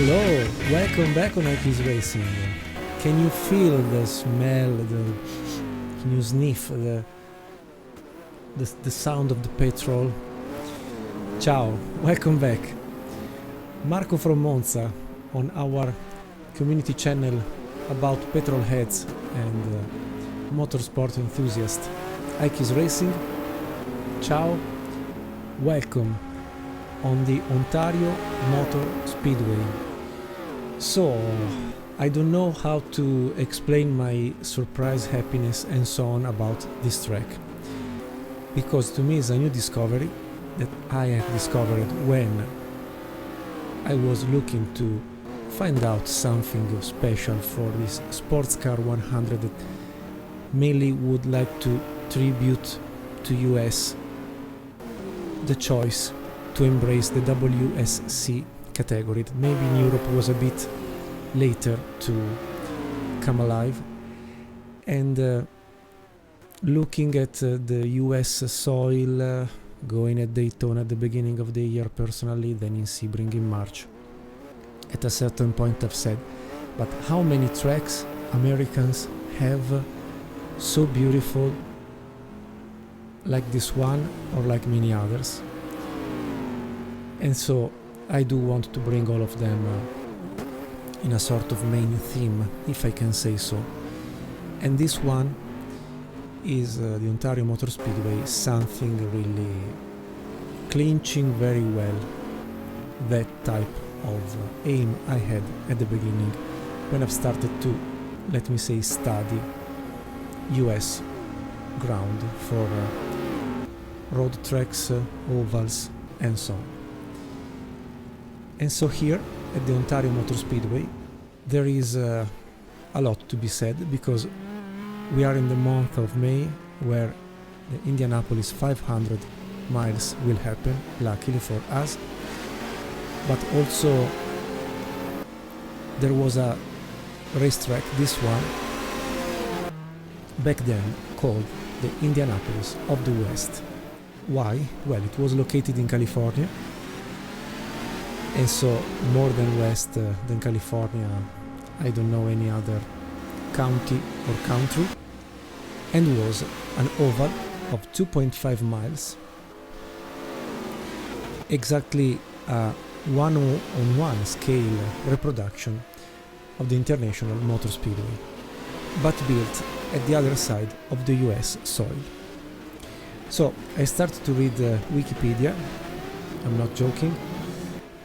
Hello, welcome back on iKeysRacing. Can you feel the smell, can you sniff the sound of the petrol? Ciao, welcome back. Marco from Monza on our community channel about petrol heads and motorsport enthusiasts. iKeysRacing, ciao, welcome on the Ontario Motor Speedway. So, I don't know how to explain my surprise, happiness and so on about this track, because to me it's a new discovery that I have discovered when I was looking to find out something special for this SportsCar 100 that mainly would like to tribute to U.S. the choice to embrace the WSC category that maybe in Europe was a bit later to come alive, and looking at the US soil, going at Daytona at the beginning of the year personally, then in Sebring in March. At a certain point I've said, but how many tracks Americans have so beautiful like this one or like many others? And so I do want to bring all of them in a sort of main theme, if I can say so. And this one is the Ontario Motor Speedway, something really clinching very well that type of aim I had at the beginning when I've started to, let me say, study US ground for road tracks, ovals and so on. And so here at the Ontario Motor Speedway there is a lot to be said, because we are in the month of May where the Indianapolis 500 miles will happen, luckily for us. But also there was a racetrack, this one, back then called the Indianapolis of the West. Why? Well, it was located in California, and so more than west than California, I don't know any other county or country, and was an oval of 2.5 miles, exactly a 1:1 scale reproduction of the International Motor Speedway, but built at the other side of the US soil. So I started to read Wikipedia, I'm not joking,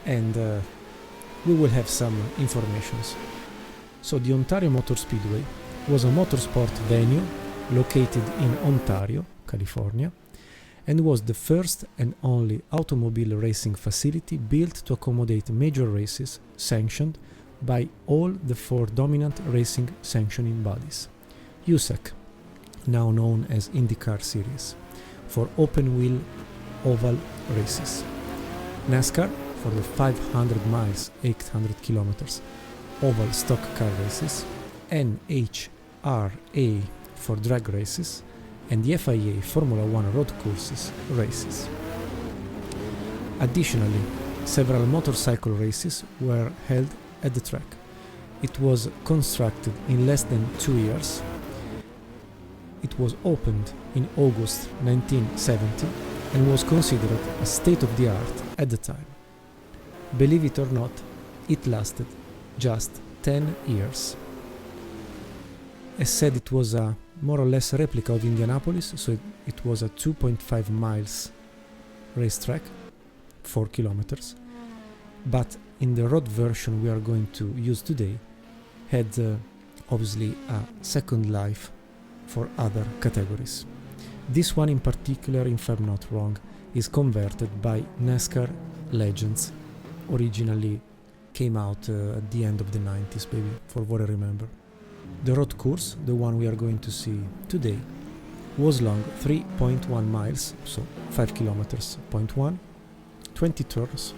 and we will have some informations. So the Ontario Motor Speedway was a motorsport venue located in Ontario, California, and was the first and only automobile racing facility built to accommodate major races sanctioned by all the four dominant racing sanctioning bodies: U.S.A, now known as IndyCar Series, for open-wheel oval races; NASCAR for the 500 miles, 800 kilometers oval stock car races; NHRA for drag races; and the FIA Formula 1 road courses races. Additionally, several motorcycle races were held at the track. It was constructed in less than 2 years. It was opened in August 1970 and was considered a state-of-the-art at the time. Believe it or not, it lasted just 10 years. As said, it was a more or less replica of Indianapolis, so it was a 2.5 miles racetrack, 4 kilometers, but in the road version we are going to use today had obviously a second life for other categories. This one in particular, if I'm not wrong, is converted by NASCAR legends. Originally came out at the end of the 90s, maybe, for what I remember. The road course, the one we are going to see today, was long 3.1 miles, so 5 kilometers, 0.1, 20 turns,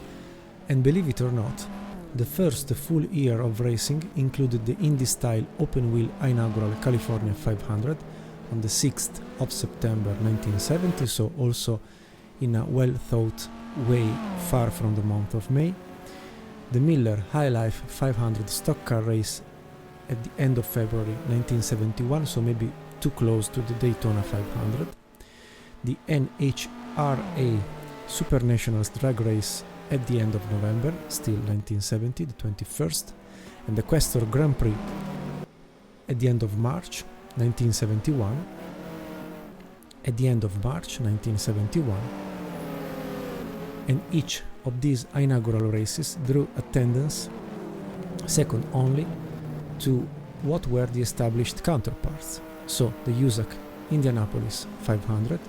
and believe it or not, the first full year of racing included the Indy-style open-wheel inaugural California 500 on the 6th of September 1970, so also in a well-thought way far from the month of May, the Miller High Life 500 stock car race at the end of February 1971, so maybe too close to the Daytona 500, the NHRA Super Nationals drag race at the end of November, still 1970, the 21st, and the Questor Grand Prix at the end of March 1971. At the end of March 1971, and each of these inaugural races drew attendance second only to what were the established counterparts. So the U.S.A. Indianapolis 500,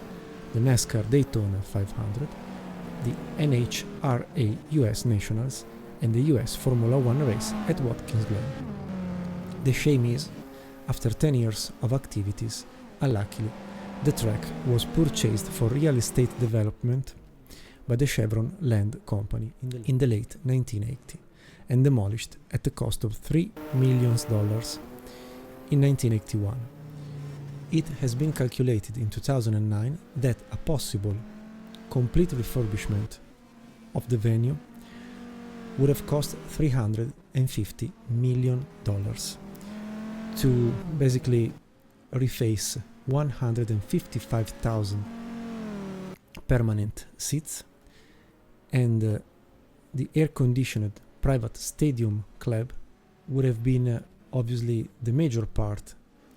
the NASCAR Daytona 500, the NHRA US Nationals, and the US Formula One race at Watkins Glen. The shame is, after 10 years of activities, unluckily, the track was purchased for real estate development by the Chevron Land Company in the late 1980 and demolished at the cost of $3 million in 1981. It has been calculated in 2009 that a possible complete refurbishment of the venue would have cost $350 million to basically reface 155,000 permanent seats, and the air-conditioned private stadium club would have been obviously the major part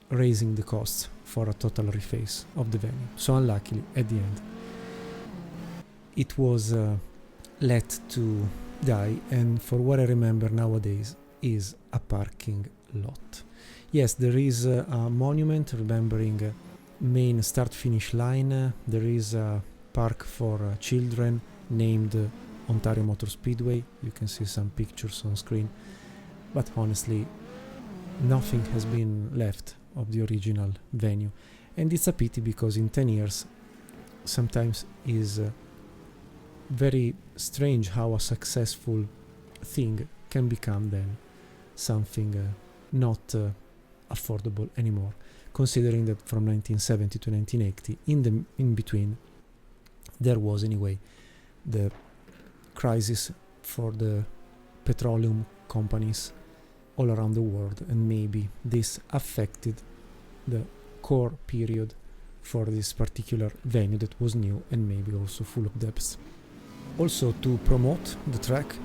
raising the costs for a total reface of the venue. So unluckily, at the end, it was let to die, and for what I remember nowadays is a parking lot. Yes, there is a monument remembering main start-finish line. There is a park for children named Ontario Motor Speedway. You can see some pictures on screen, but honestly nothing has been left of the original venue, and it's a pity because in 10 years sometimes is very strange how a successful thing can become then something not affordable anymore, considering that from 1970 to 1980 in between there was anyway the crisis for the petroleum companies all around the world, and maybe this affected the core period for this particular venue that was new and maybe also full of depths. Also, to promote the track,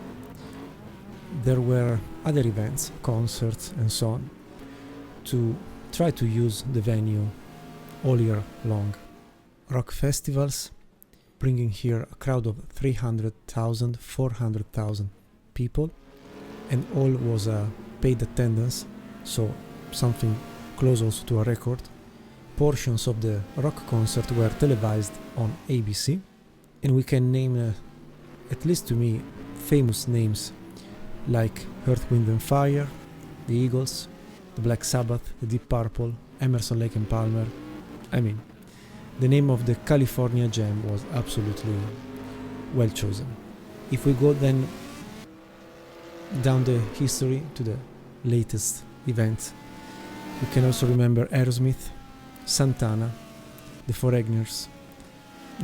there were other events, concerts and so on, to try to use the venue all year long. Rock festivals, bringing here a crowd of 300,000, 400,000 people, and all was a paid attendance, so something close also to a record. Portions of the rock concert were televised on ABC, and we can name, at least to me, famous names like Earth, Wind and Fire, the Eagles, the Black Sabbath, the Deep Purple, Emerson, Lake and Palmer. I mean, the name of the California Jam was absolutely well chosen. If we go then down the history to the latest events, we can also remember Aerosmith, Santana, the Foreigners,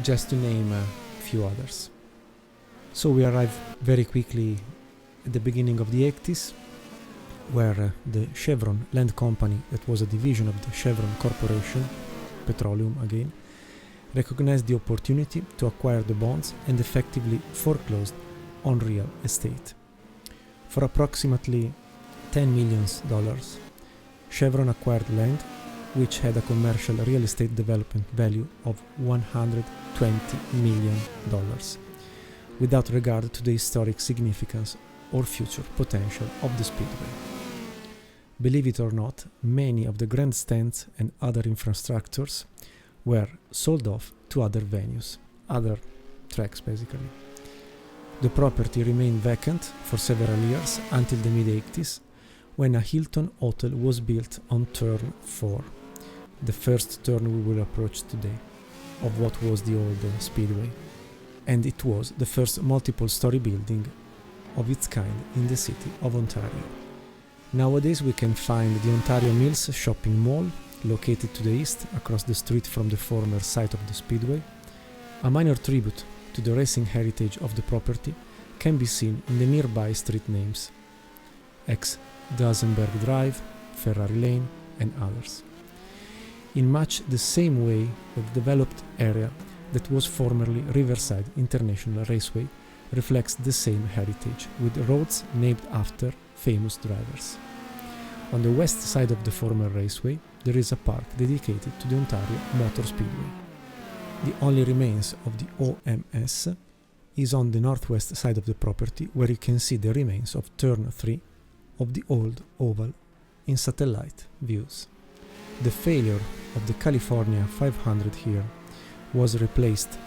just to name a few others. So we arrive very quickly at the beginning of the 80s, where the Chevron Land Company, that was a division of the Chevron Corporation, petroleum again, recognized the opportunity to acquire the bonds and effectively foreclosed on real estate. For approximately $10 million, Chevron acquired land which had a commercial real estate development value of $120 million, without regard to the historic significance or future potential of the Speedway. Believe it or not, many of the grandstands and other infrastructures were sold off to other venues, other tracks basically. The property remained vacant for several years until the mid-80s, when a Hilton hotel was built on Turn 4, the first turn we will approach today, of what was the old Speedway. And it was the first multiple-story building of its kind in the city of Ontario. Nowadays we can find the Ontario Mills shopping mall, located to the east, across the street from the former site of the Speedway, a minor tribute to the racing heritage of the property, can be seen in the nearby street names: X Duesenberg Drive, Ferrari Lane, and others. In much the same way, the developed area that was formerly Riverside International Raceway reflects the same heritage, with roads named after famous drivers. On the west side of the former raceway, there is a park dedicated to the Ontario Motor Speedway. The only remains of the OMS is on the northwest side of the property, where you can see the remains of Turn 3 of the old oval in satellite views. The failure of the California 500 here was replaced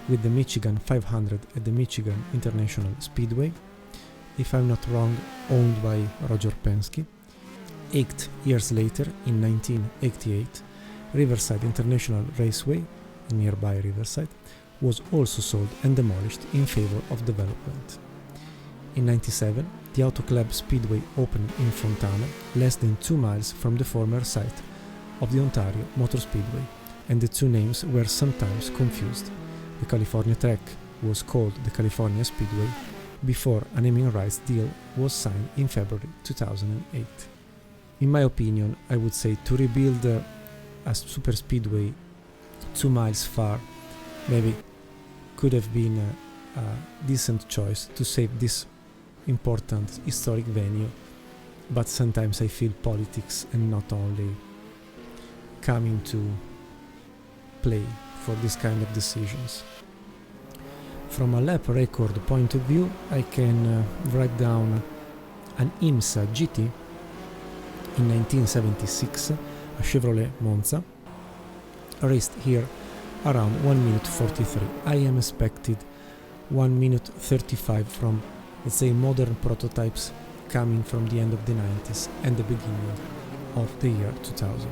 with the Michigan 500 at the Michigan International Speedway, if I'm not wrong, owned by Roger Penske. 8 years later, in 1988, Riverside International Raceway, nearby Riverside, was also sold and demolished in favor of development. In 1997, the Auto Club Speedway opened in Fontana, less than 2 miles from the former site of the Ontario Motor Speedway, and the two names were sometimes confused. The California track was called the California Speedway before a naming rights deal was signed in February 2008. In my opinion, I would say to rebuild a super speedway 2 miles far maybe could have been a decent choice to save this important historic venue, but sometimes I feel politics and not only coming to play for this kind of decisions. From a lap record point of view, I can write down an IMSA GT in 1976, a Chevrolet Monza, raced here around 1 minute 43. I am expected 1 minute 35 from, let's say, modern prototypes coming from the end of the 90s and the beginning of the year 2000.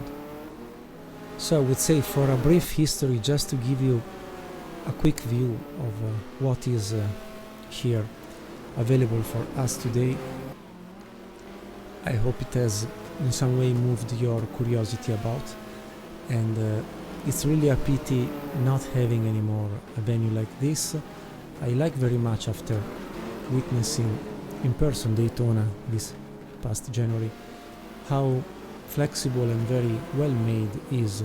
So I would say, for a brief history, just to give you a quick view of what is here available for us today. I hope it has in some way moved your curiosity about, and it's really a pity not having anymore a venue like this. I like very much, after witnessing in person Daytona this past January, how flexible and very well made is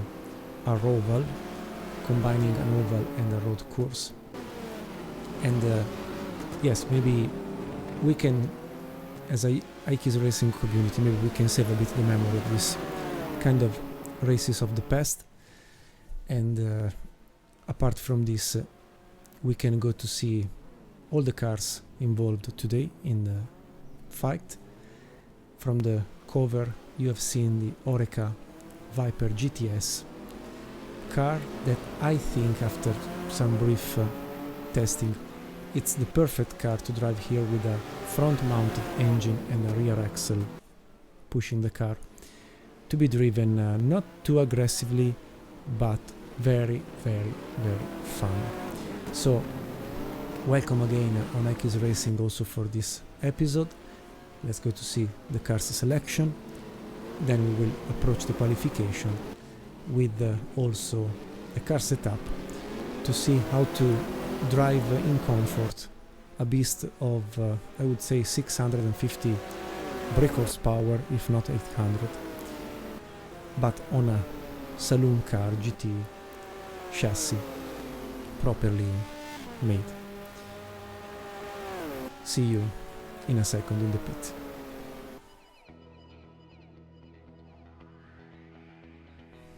a oval, combining an oval and a road course. And yes, maybe we can, as a iKeysRacing community, maybe we can save a bit the memory of this kind of races of the past. And apart from this, we can go to see all the cars involved today in the fight. From the cover, you have seen the Oreca Viper GTS car that I think, after some brief testing, it's the perfect car to drive here, with a front-mounted engine and a rear axle pushing the car, to be driven not too aggressively, but very, very, very fun. So, welcome again on iKeysRacing also for this episode. Let's go to see the car's selection, then we will approach the qualification with also a car setup to see how to drive in comfort a beast of I would say 650 brake horsepower, if not 800, but on a saloon car GT chassis, properly made. See you in a second in the pit.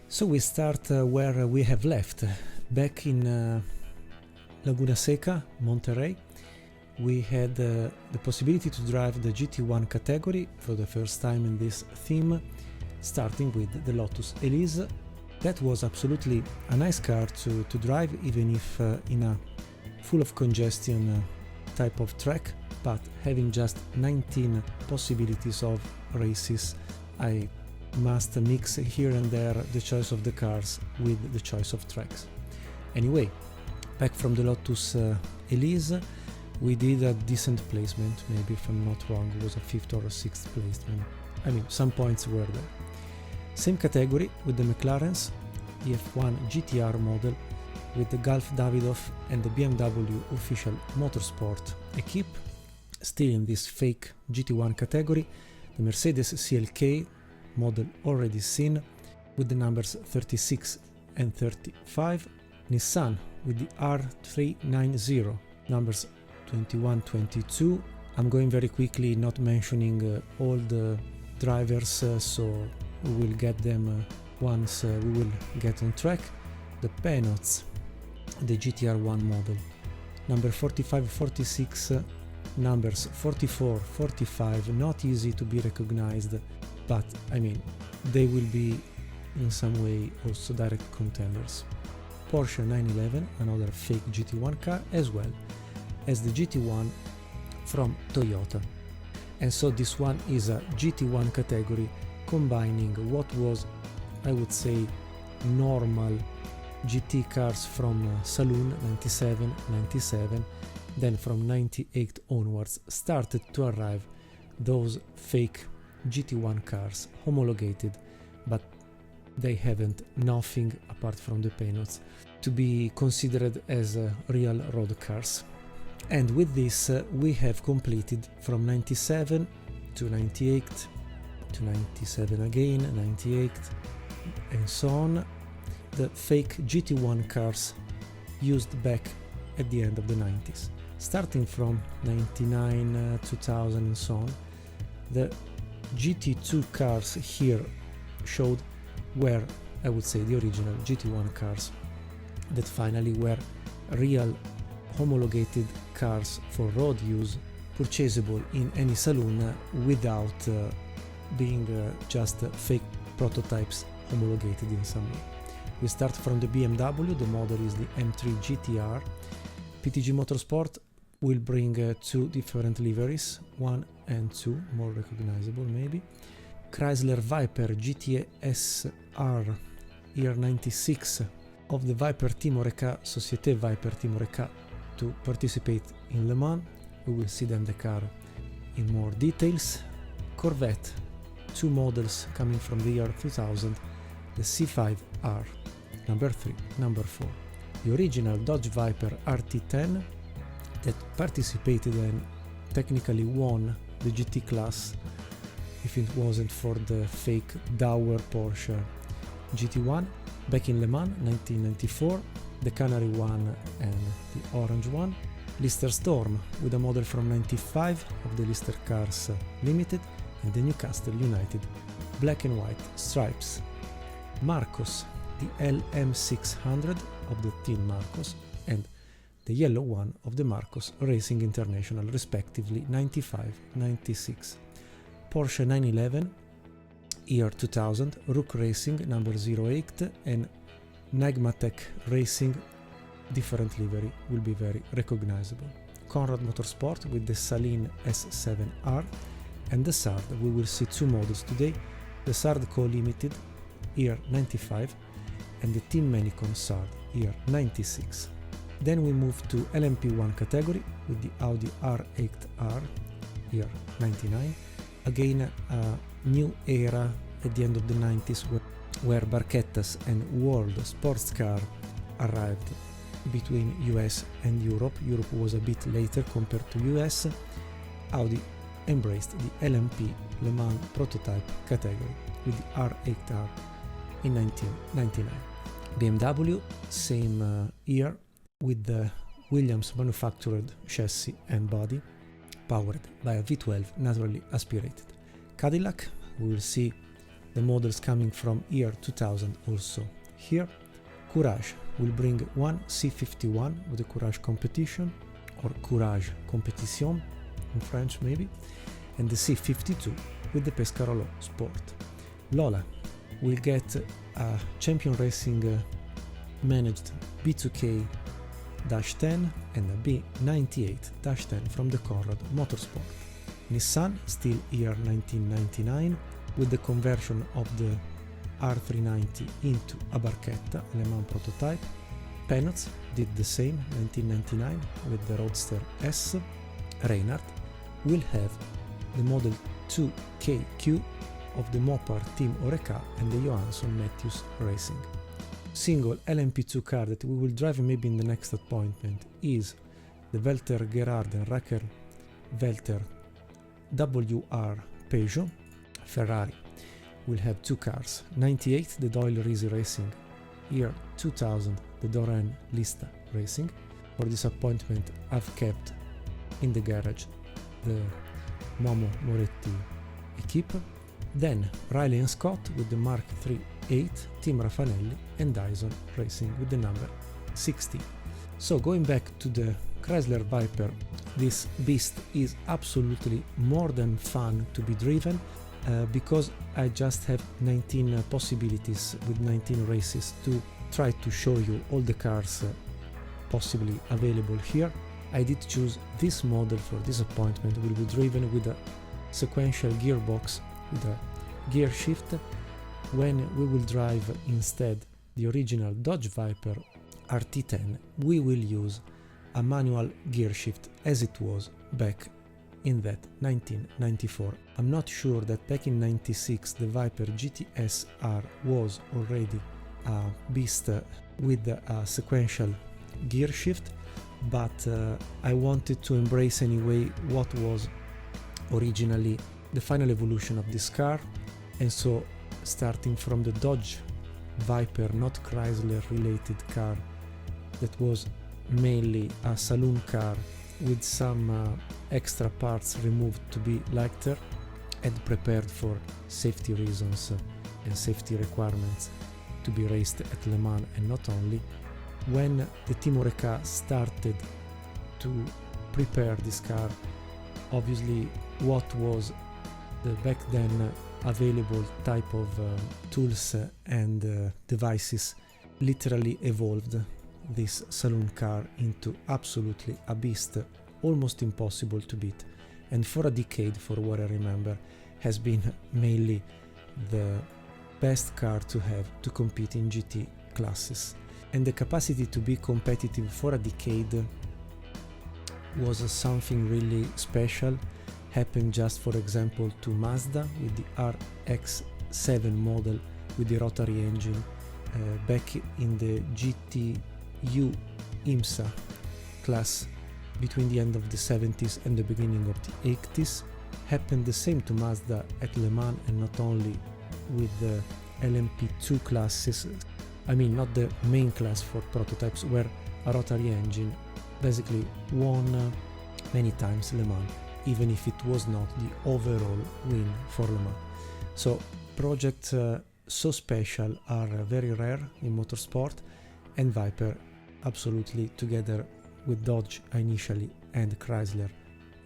So we start where we have left, back in Laguna Seca, Monterrey. We had the possibility to drive the GT1 category for the first time in this theme, starting with the Lotus Elise. That was absolutely a nice car to drive, even if in a full of congestion type of track, but having just 19 possibilities of races, I must mix here and there the choice of the cars with the choice of tracks. Anyway, back from the Lotus Elise, we did a decent placement, maybe if I'm not wrong, it was a 5th or a 6th placement. I mean, some points were there. Same category with the McLarens, the F1 GTR model, with the Gulf Davidoff and the BMW official motorsport equipe. Still in this fake GT1 category, the Mercedes CLK model already seen with the numbers 36 and 35, Nissan with the R390 numbers 21, 22. I'm going very quickly, not mentioning all the drivers, so we will get them once we will get on track. The Penots, the GTR1 model, number 45, 46, numbers 44, 45, not easy to be recognized, but I mean, they will be in some way also direct contenders. Porsche 911, another fake GT1 car, as well as the GT1 from Toyota. And so this one is a GT1 category combining what was, I would say, normal GT cars from Saloon 97, 97, then from 98 onwards started to arrive those fake GT1 cars, homologated, but they haven't nothing apart from the Penots to be considered as real road cars. And with this we have completed from 97 to 98 to 97 again, 98 and so on, the fake GT1 cars used back at the end of the 90s. Starting from 99, 2000 and so on, the GT2 cars here showed were, I would say, the original GT1 cars that finally were real homologated cars for road use, purchasable in any saloon without being just fake prototypes homologated in some way. We start from the BMW, the model is the M3 GTR. PTG Motorsport will bring two different liveries, 1 and 2, more recognizable maybe. Chrysler Viper GTSR year 96 of the Viper Team Oreca, Société Viper Team Oreca, to participate in Le Mans. We will see then the car in more details. Corvette, two models coming from the year 2000, the C5R, number 3, number 4. The original Dodge Viper RT10 that participated and technically won the GT class if it wasn't for the fake dour Porsche GT1 back in Le Mans 1994, the Canary one and the orange one. Lister Storm with a model from 95 of the Lister Cars Limited, and the Newcastle United black and white stripes. Marcos, the LM600 of the Team Marcos, and the yellow one of the Marcos Racing International, respectively 95-96. Porsche 911 year 2000, Rook Racing number 08, and Nagmatech Racing, different livery, will be very recognizable. Conrad Motorsport with the Saleen S7R, and the Sard. We will see two models today, the Sardco Limited year 95 and the Team Menicon Sard year 96. Then we move to LMP1 category with the Audi R8R year 99. Again, a new era at the end of the 90s where barchettas and WorldSportCars arrived between US and Europe. Europe was a bit later compared to US. Audi embraced the LMP Le Mans prototype category with the R8R in 1999. BMW, same year, with the Williams manufactured chassis and body, powered by a V12 naturally aspirated. Cadillac, we will see the models coming from year 2000 also here. Courage will bring one C51 with the Courage Competition, or Courage Competition in French maybe, and the C52 with the Pescarolo Sport. Lola will get a Champion Racing managed B2K-10 and a B98-10 from the Conrad Motorsport. Nissan, still year 1999, with the conversion of the R390 into a barchetta, Le Mans prototype. Penots did the same, 1999, with the Roadster S. Reinhardt will have the Model 2KQ of the Mopar Team Oreca and the Johansson Matthews Racing. single LMP2 car that we will drive maybe in the next appointment is the Welter Gerhard and Racker Welter WR Peugeot. Ferrari will have two cars, 98 the Doyle Risi Racing, year 2000 the Doran Lista Racing. For this appointment I've kept in the garage the Momo Moretti equipe. Then Riley and Scott with the Mark III 8, Team Raffanelli, and Dyson Racing with the number 60. So going back to the Chrysler Viper, this beast is absolutely more than fun to be driven because I just have 19 possibilities with 19 races to try to show you all the cars possibly available here. I did choose this model for this appointment. Will be driven with a sequential gearbox with a gear shift. When we will drive instead the original Dodge Viper RT10, we will use a manual gear shift as it was back in that 1994. I'm not sure that back in 96 the Viper GTS-R was already a beast with a sequential gear shift, but I wanted to embrace anyway what was originally the final evolution of this car, and so starting from the Dodge Viper, not Chrysler related car, that was mainly a saloon car with some extra parts removed to be lighter and prepared for safety reasons and safety requirements to be raced at Le Mans and not only. When the Team Oreca started to prepare this car, obviously what was the back then available type of tools and devices literally evolved this saloon car into absolutely a beast, almost impossible to beat, and for a decade, for what I remember, has been mainly the best car to have to compete in GT classes. And the capacity to be competitive for a decade was something really special. Happened just for example to Mazda with the RX-7 model with the rotary engine back in the GTU IMSA class between the end of the 70s and the beginning of the 80s. Happened the same to Mazda at Le Mans, and not only with the LMP2 classes, I mean not the main class for prototypes, where a rotary engine basically won many times Le Mans, even if it was not the overall win for Le Mans. So projects so special are very rare in motorsport, and Viper absolutely, together with Dodge initially and Chrysler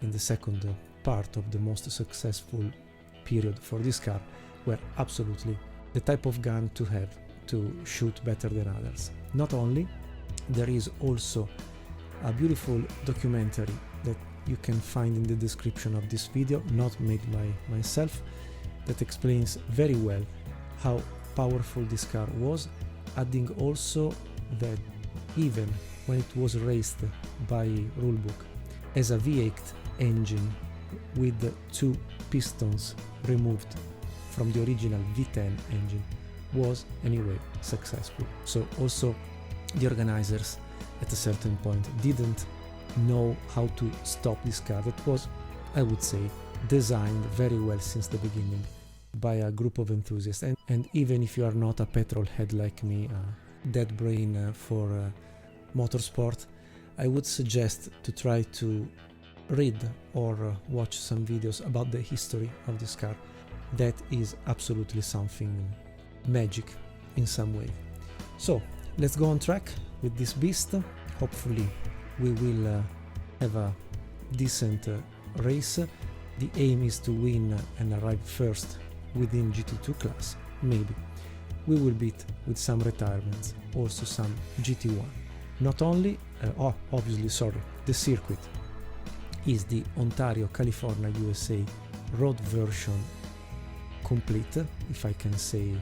in the second part of the most successful period for this car, were absolutely the type of gun to have to shoot better than others. Not only, there is also a beautiful documentary that you can find in the description of this video, not made by myself, that explains very well how powerful this car was, adding also that even when it was raced by rulebook as a V8 engine with 2 pistons removed from the original V10 engine, was anyway successful. So also the organizers at a certain point didn't know how to stop this car that was, I would say, designed very well since the beginning by a group of enthusiasts. And even if you are not a petrol head like me, a dead brain for motorsport, I would suggest to try to read or watch some videos about the history of this car. That is absolutely something magic in some way. So let's go on track with this beast. Hopefully we will have a decent race. The aim is to win and arrive first within GT2 class. Maybe we will beat with some retirements, also some GT1. Not only, obviously, the circuit is the Ontario, California, USA road version complete, if I can say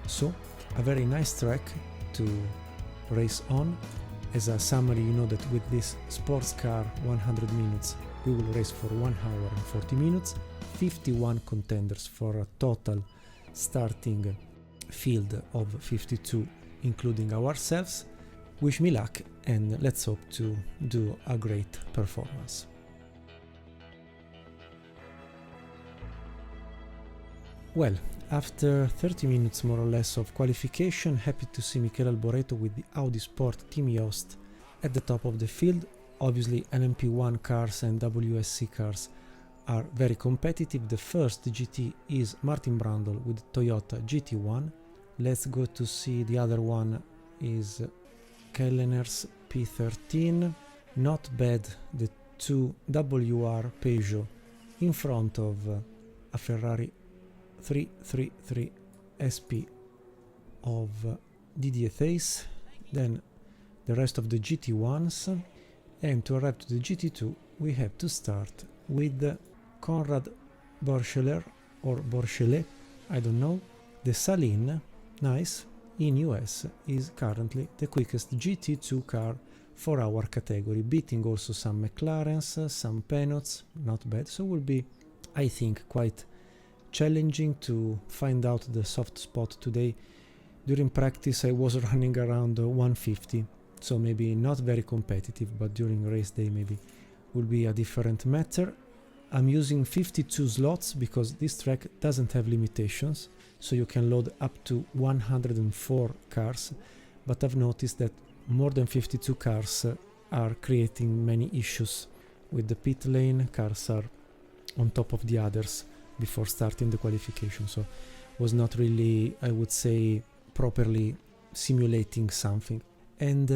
so. A very nice track to race on. As a summary, you know that with this SportsCar 100 minutes, we will race for 1 hour and 40 minutes, 51 contenders for a total starting field of 52 including ourselves. Wish me luck and let's hope to do a great performance. Well, after 30 minutes more or less of qualification, happy to see Michele Alboreto with the Audi Sport Team Yost at the top of the field. Obviously LMP1 cars and WSC cars are very competitive. The first GT is Martin Brundle with Toyota GT1. Let's go to see the other one is Kellener's P13. Not bad, the 2WR Peugeot in front of a Ferrari 333 SP of Didier Theys, then the rest of the GT1s, and to arrive to the GT2 we have to start with Conrad Borcheler or Borchelet, I don't know. The Saleen, nice, in US is currently the quickest GT2 car for our category, beating also some McLarens, some Penots, not bad, so will be, I think, quite challenging to find out the soft spot today. During practice I was running around 150, so maybe not very competitive, but during race day maybe will be a different matter. I'm using 52 slots because this track doesn't have limitations, so you can load up to 104 cars, but I've noticed that more than 52 cars are creating many issues with the pit lane. Cars are on top of the others before starting the qualification, so was not really, I would say, properly simulating something. And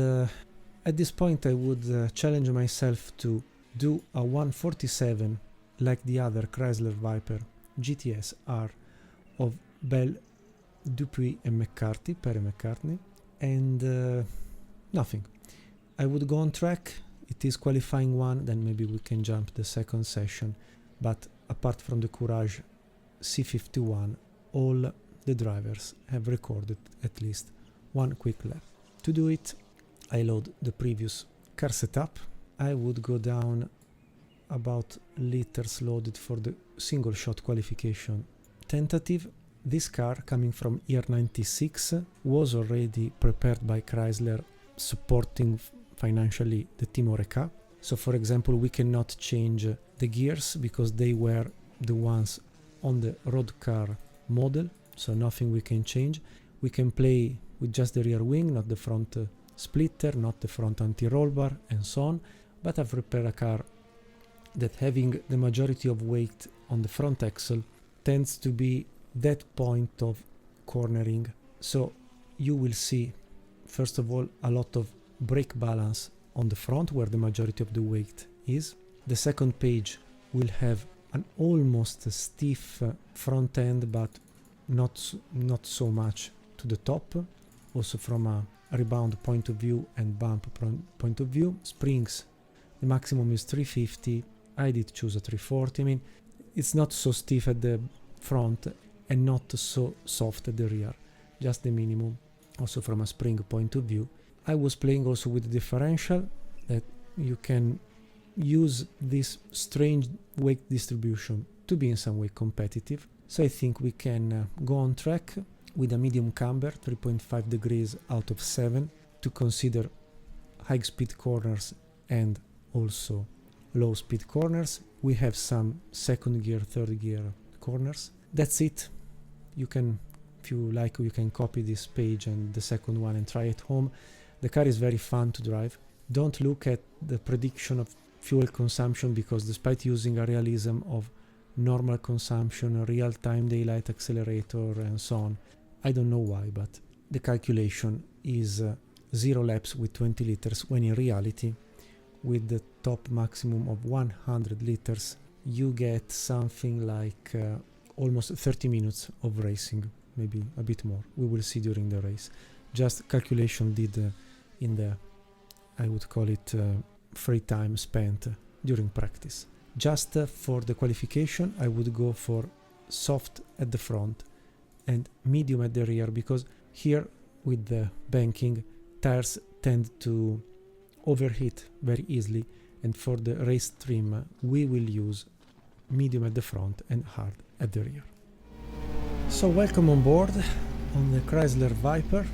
at this point I would challenge myself to do a 147 like the other Chrysler Viper GTS R of Bell, Dupuis and McCarthy, Perry McCartney, and nothing. I would go on track, it is qualifying one, then maybe we can jump the second session, but apart from the Courage C51, all the drivers have recorded at least one quick lap. To do it, I load the previous car setup. I would go down about liters loaded for the single shot qualification tentative. This car, coming from year 96, was already prepared by Chrysler, supporting financially the Team Oreca. So for example, we cannot change the gears because they were the ones on the road car model, so nothing we can change. We can play with just the rear wing, not the front splitter, not the front anti-roll bar, and so on. But I've prepared a car that, having the majority of weight on the front axle, tends to be that point of cornering. So you will see, first of all, a lot of brake balance on the front where the majority of the weight is. The second page will have an almost stiff front end, but not so much to the top. Also from a rebound point of view and bump point of view. Springs, the maximum is 350. I did choose a 340. I mean, it's not so stiff at the front and not so soft at the rear, just the minimum. Also from a spring point of view. I was playing also with the differential, that you can use this strange weight distribution to be in some way competitive. So I think we can go on track with a medium camber, 3.5 degrees out of 7, to consider high speed corners and also low speed corners. We have some second gear, third gear corners. That's it. You can, if you like, you can copy this page and the second one and try it home. The car is very fun to drive. Don't look at the prediction of fuel consumption, because despite using a realism of normal consumption, real-time daylight accelerator and so on, I don't know why, but the calculation is 0 laps with 20 liters, when in reality, with the top maximum of 100 liters, you get something like almost 30 minutes of racing, maybe a bit more. We will see during the race. Just calculation did in the, I would call it, free time spent during practice. Just for the qualification, I would go for soft at the front and medium at the rear, because here with the banking, tires tend to overheat very easily, and for the race trim we will use medium at the front and hard at the rear. So welcome on board on the Chrysler Viper.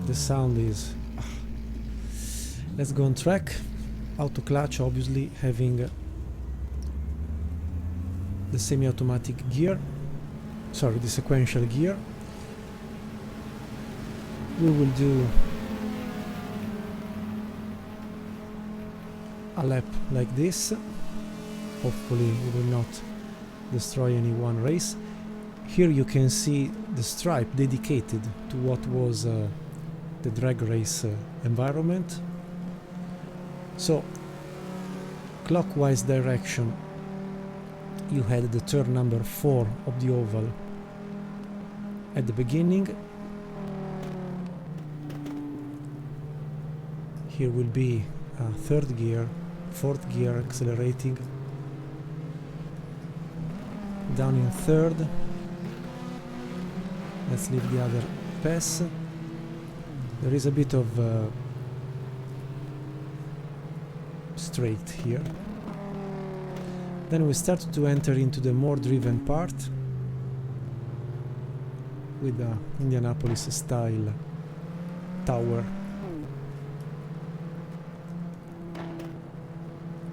the sound is... Let's go on track. Auto clutch, obviously, having the semi-automatic gear, sorry, the sequential gear. We will do a lap like this. Hopefully we will not destroy any one race. Here you can see the stripe dedicated to what was the drag race environment. So, clockwise direction, you had the turn number 4 of the oval at the beginning. Here will be third gear, fourth gear accelerating, down in third. Let's leave the other pass. There is a bit of straight here. Then we start to enter into the more driven part with the Indianapolis style tower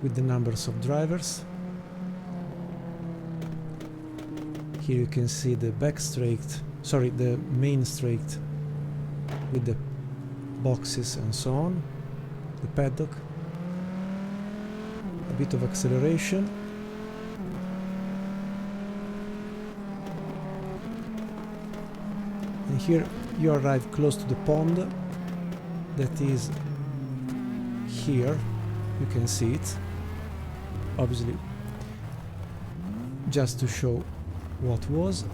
with the numbers of drivers. Here you can see the back straight, sorry, the main straight with the boxes and so on, the paddock, a bit of acceleration. And here you arrive close to the pond that is here. You can see it, obviously, just to show what was.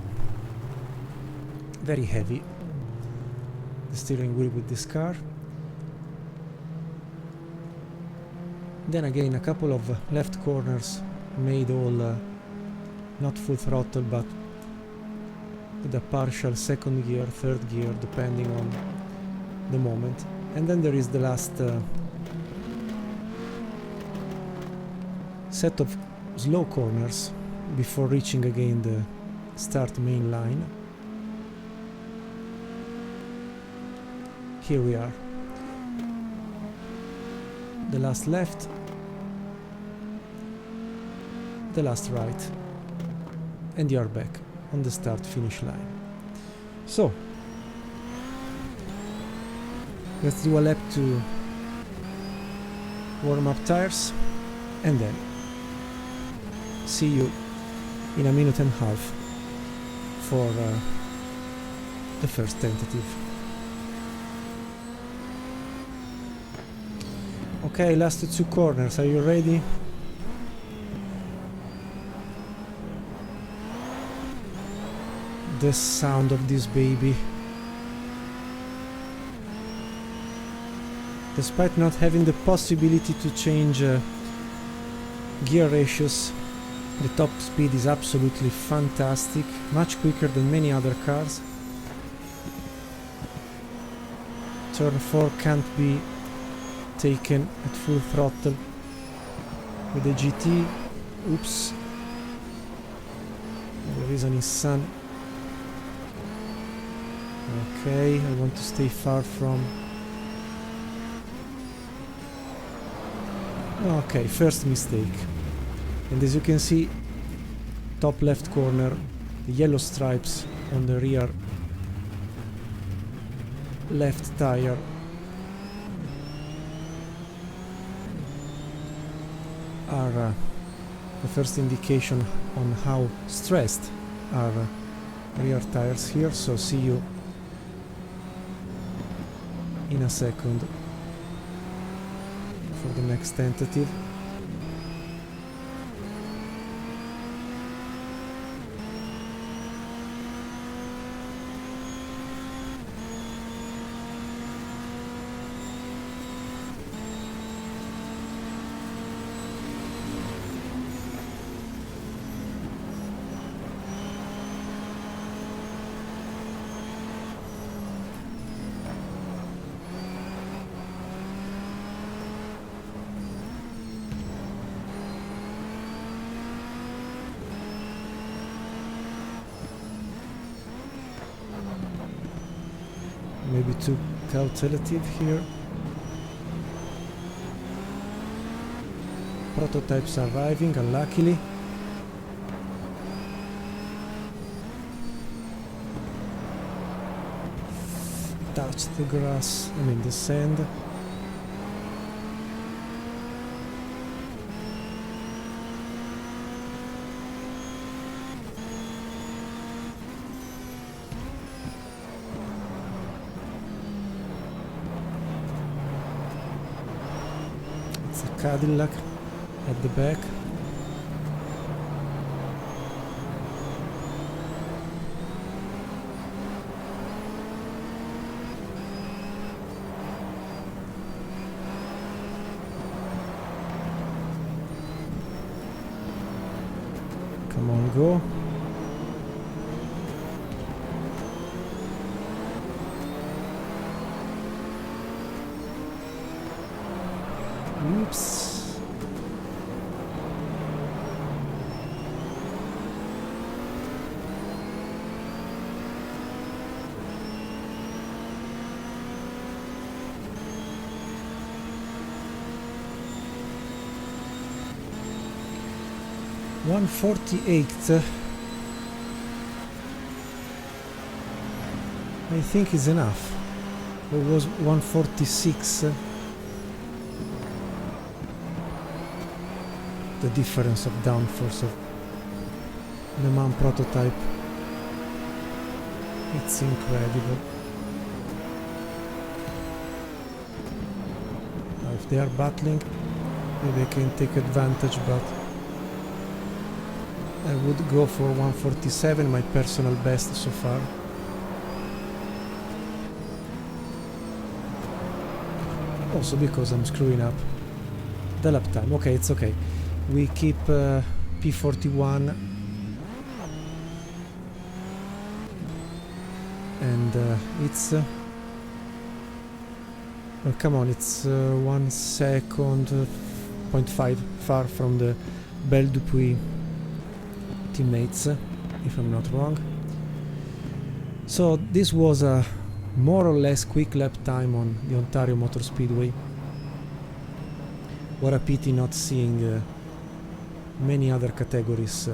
Very heavy, the steering wheel with this car. Then again a couple of left corners made all not full throttle, but with a partial second gear, third gear, depending on the moment. And then there is the last set of slow corners before reaching again the start main line. Here we are. The last left, the last right, and you are back on the start-finish line. So, let's do a lap to warm up tires, and then see you in a minute and a half for the first tentative. Okay, last two corners, are you ready? The sound of this baby. Despite not having the possibility to change gear ratios, the top speed is absolutely fantastic, much quicker than many other cars. Turn 4 can't be taken at full throttle with the GT. Oops, there is a Nissan. Okay, I want to stay far from... Okay, first mistake. And as you can see, top left corner, the yellow stripes on the rear left tire are the first indication on how stressed are rear tires here. So see you in a second for the next tentative. Maybe to cautelative here. Prototypes arriving, unluckily. Touch the grass, I mean the sand. It's a Cadillac at the back. Come on, go. Oops. .148 I think is enough. It was 146 the difference of downforce of the MAN prototype. It's incredible. Now if they are battling, maybe I can take advantage, but I would go for 147, my personal best so far. Also because I'm screwing up the lap time. Okay, it's okay. We keep P41 and it's oh, come on, it's 1 second, 0.5 far from the Belle Dupuis teammates, if I'm not wrong. So this was a more or less quick lap time on the Ontario Motor Speedway. What a pity not seeing many other categories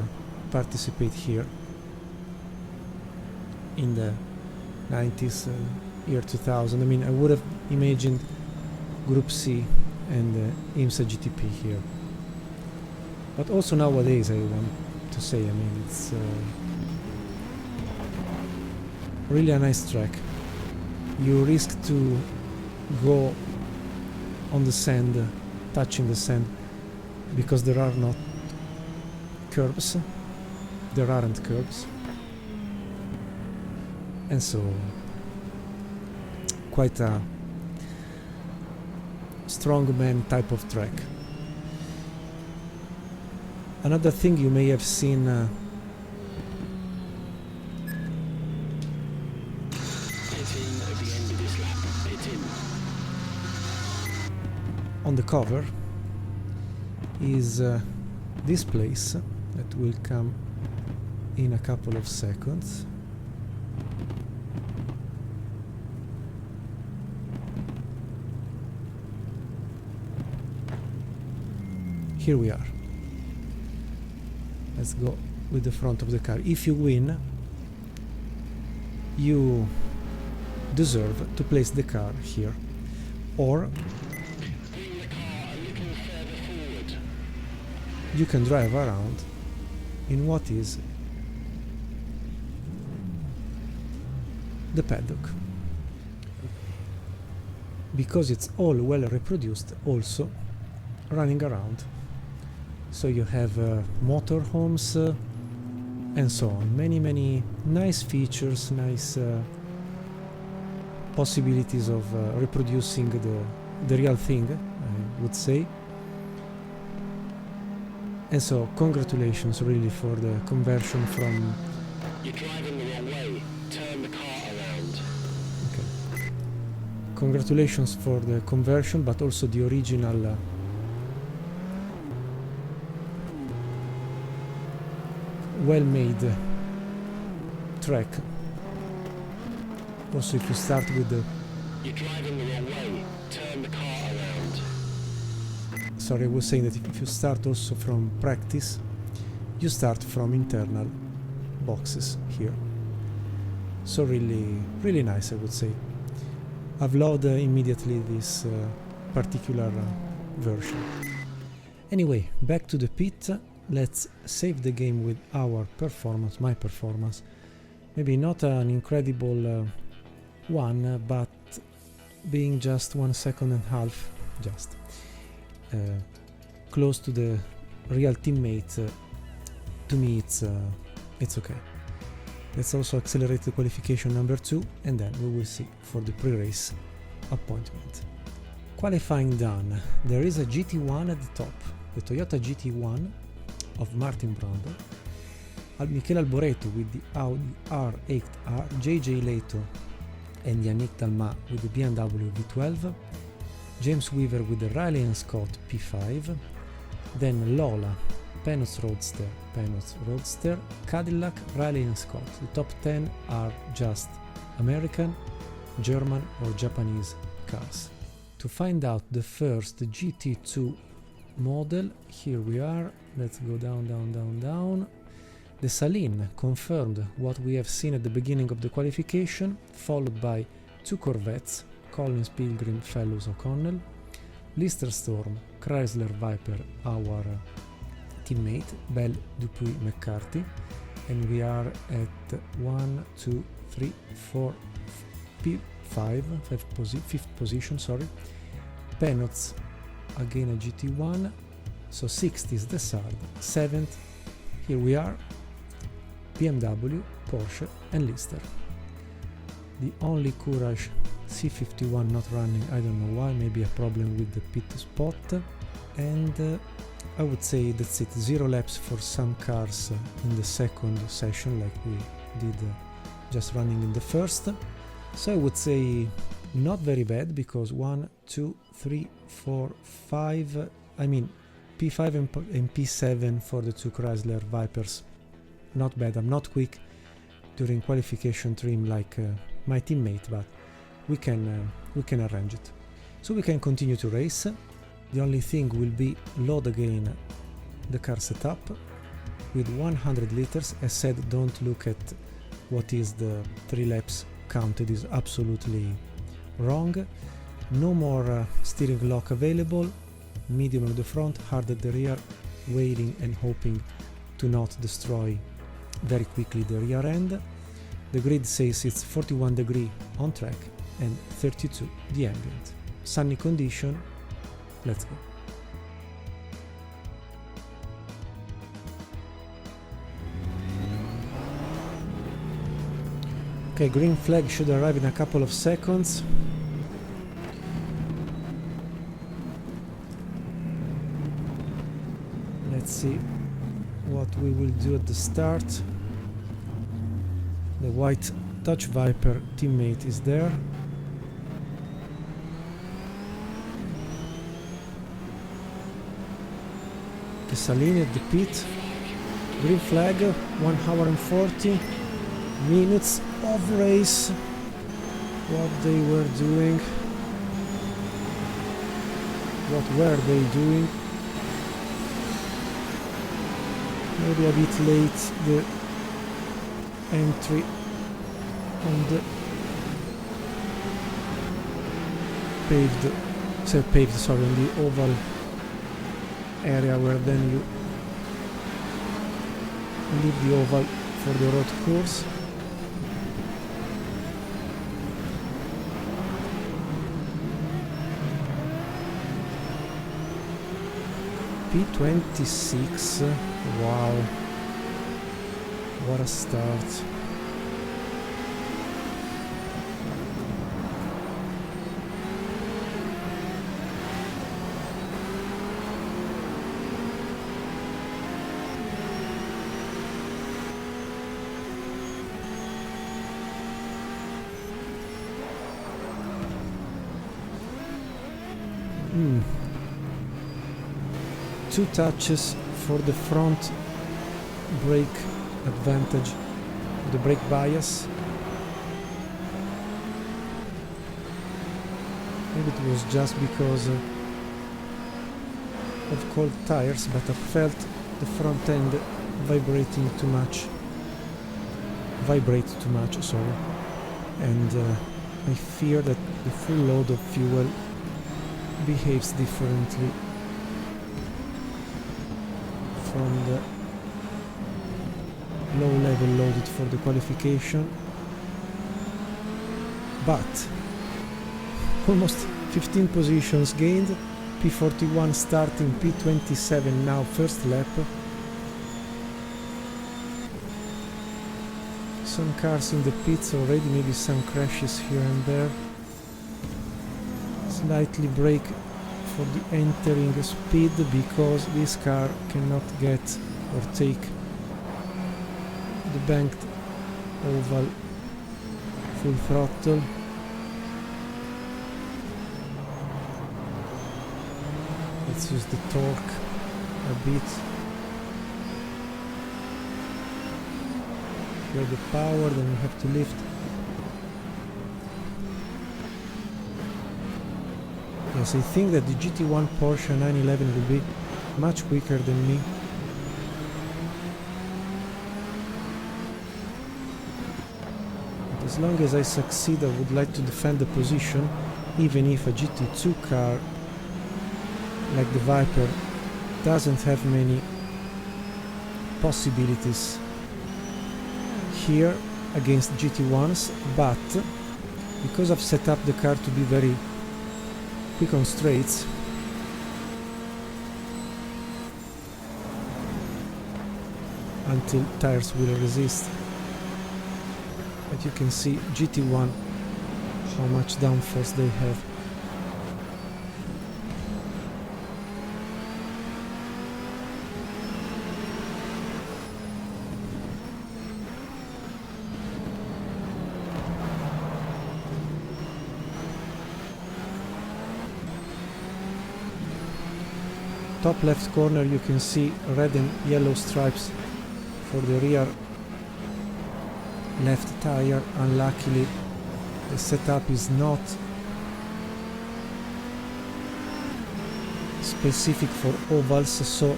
participate here in the 90s, year 2000. I mean, I would have imagined Group C and IMSA GTP here. But also nowadays, I want to say, I mean, it's really a nice track. You risk to go on the sand, touching the sand, because there are not curbs, there aren't curbs, and so quite a strongman type of track. Another thing you may have seen on the cover is this place that will come in a couple of seconds. Here we are. Let's go with the front of the car. If you win, you deserve to place the car here, or you can drive around in what is the paddock, because it's all well reproduced, also running around. So you have motorhomes and so on. Many nice features, nice possibilities of reproducing the real thing, I would say. And so congratulations really for the conversion from... You're driving the wrong way. Turn the car around. Okay. Congratulations for the conversion, but also the original well-made track. Also, if you start with the You're driving the wrong way. Turn the car around. Sorry, I was saying that if you start also from practice, you start from internal boxes here. So really nice, I would say. I've loved immediately this particular version. Anyway, back to the pit. Let's save the game with our performance, my performance. Maybe not an incredible one, but being just 1.5 seconds, just close to the real teammate. To me, it's okay. Let's also accelerate the qualification number 2, and then we will see for the pre-race appointment. Qualifying done. There is a GT1 at the top, the Toyota GT1 of Martin Brundle, Michele Alboreto with the Audi R8R, JJ Leto and Yannick Talma with the BMW V12, James Weaver with the Riley & Scott P5, then Lola, Penot's Roadster, Cadillac, Riley & Scott. The top 10 are just American, German or Japanese cars. To find out the first GT2 model, here we are. Let's go down. The Saline confirmed what we have seen at the beginning of the qualification, followed by 2 Corvettes, Collins Pilgrim, Fellows O'Connell, Lister Storm, Chrysler Viper, our teammate, Bell Dupuy McCarthy, and we are at 1, 2, 3, 4, fifth position, sorry. Penot's, again a GT1, so 6th is Dessard, 7th, here we are, BMW, Porsche and Lister. The only Courage C51 not running, I don't know why, maybe a problem with the pit spot, and I would say that's it. 0 laps for some cars in the second session, like we did just running in the first. So I would say not very bad, because 1, 2, 3, 4, 5, I mean P5 and P7 for the 2 Chrysler Vipers. Not bad. I'm not quick during qualification trim like my teammate, but we can arrange it. So we can continue to race. The only thing will be load again the car setup with 100 liters. As said, don't look at what is the 3 laps counted, is absolutely wrong. No more steering lock available. Medium at the front, hard at the rear, waiting and hoping to not destroy very quickly the rear end. The grid says it's 41 degrees on track and 32 the ambient. Sunny condition, let's go. Okay, green flag should arrive in a couple of seconds. Let's see what we will do at the start. The white Dodge Viper teammate is there. The Saline at the pit. Green flag, 1 hour and 40 minutes of race. What they were doing. What were they doing? Maybe a bit late the entry on the on the oval area, where then you leave the oval for the road course. P26, wow, what a start. Two touches for the front brake advantage, the brake bias. Maybe it was just because of cold tires, but I felt the front end vibrate too much, sorry, and I fear that the full load of fuel behaves differently from the low level loaded for the qualification. But almost 15 positions gained, P41 starting, P27 now first lap. Some cars in the pits already, maybe some crashes here and there. Slightly brake for the entering speed because this car cannot get or take the banked oval full throttle. Let's use the torque a bit. Get the power, then we have to lift. Yes, I think that the GT1 Porsche 911 will be much quicker than me. But as long as I succeed, I would like to defend the position, even if a GT2 car like the Viper doesn't have many possibilities here against GT1s, but because I've set up the car to be very quick on straights, until tires will resist. But you can see GT1 how much downforce they have. Top left corner, you can see red and yellow stripes for the rear left tire. Unluckily, the setup is not specific for ovals, so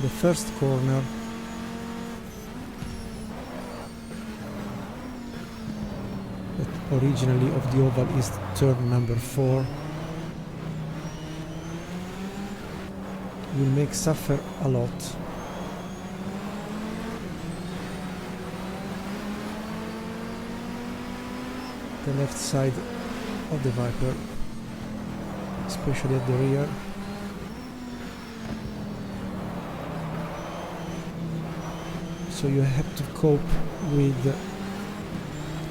the first corner that originally of the oval is turn number 4 will make suffer a lot. The left side of the Viper, especially at the rear. So you have to cope with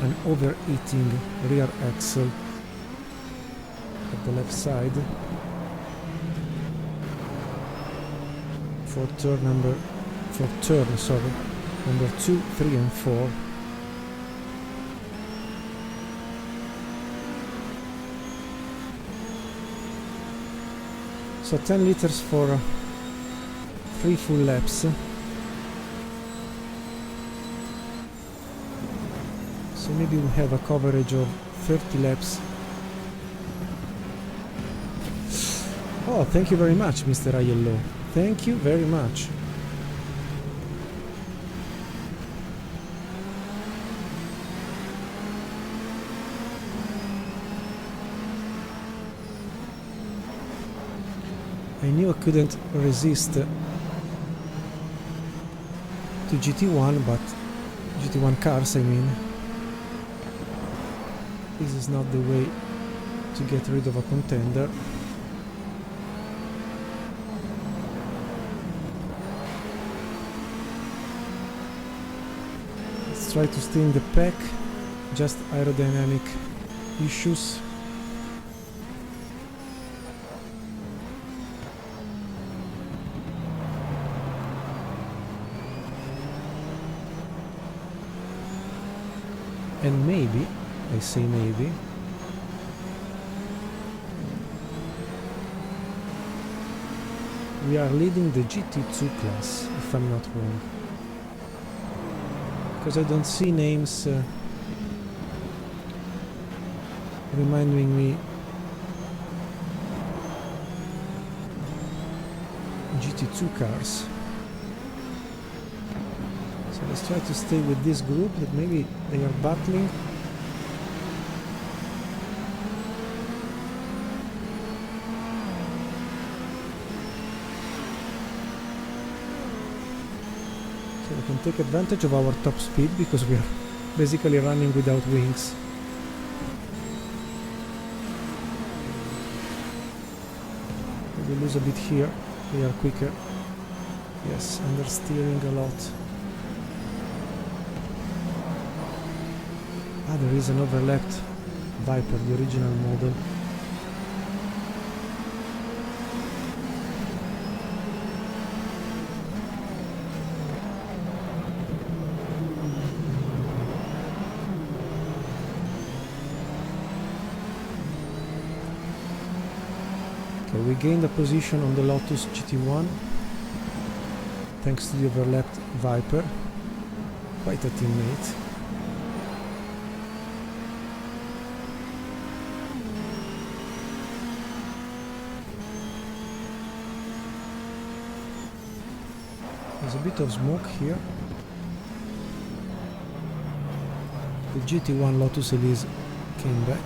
an overheating rear axle at the left side. For turn number 2, 3 and 4. So 10 liters for 3 full laps. So maybe we have a coverage of 30 laps. Oh, thank you very much, Mr. Aiello. Thank you very much. I knew I couldn't resist to GT1, but GT1 cars, I mean. This is not the way to get rid of a contender. Try to stay in the pack, just aerodynamic issues. And maybe, I say maybe, we are leading the GT2 class, if I'm not wrong. Because I don't see names reminding me GT2 cars. So let's try to stay with this group that maybe they are battling. So we can take advantage of our top speed because we are basically running without wings. We lose a bit here, we are quicker. Yes, understeering a lot. Ah, there is an overlapped Viper, the original model. Okay, we gained a position on the Lotus GT1 thanks to the overlapped Viper. Quite a teammate. There's a bit of smoke here. The GT1 Lotus Elise came back.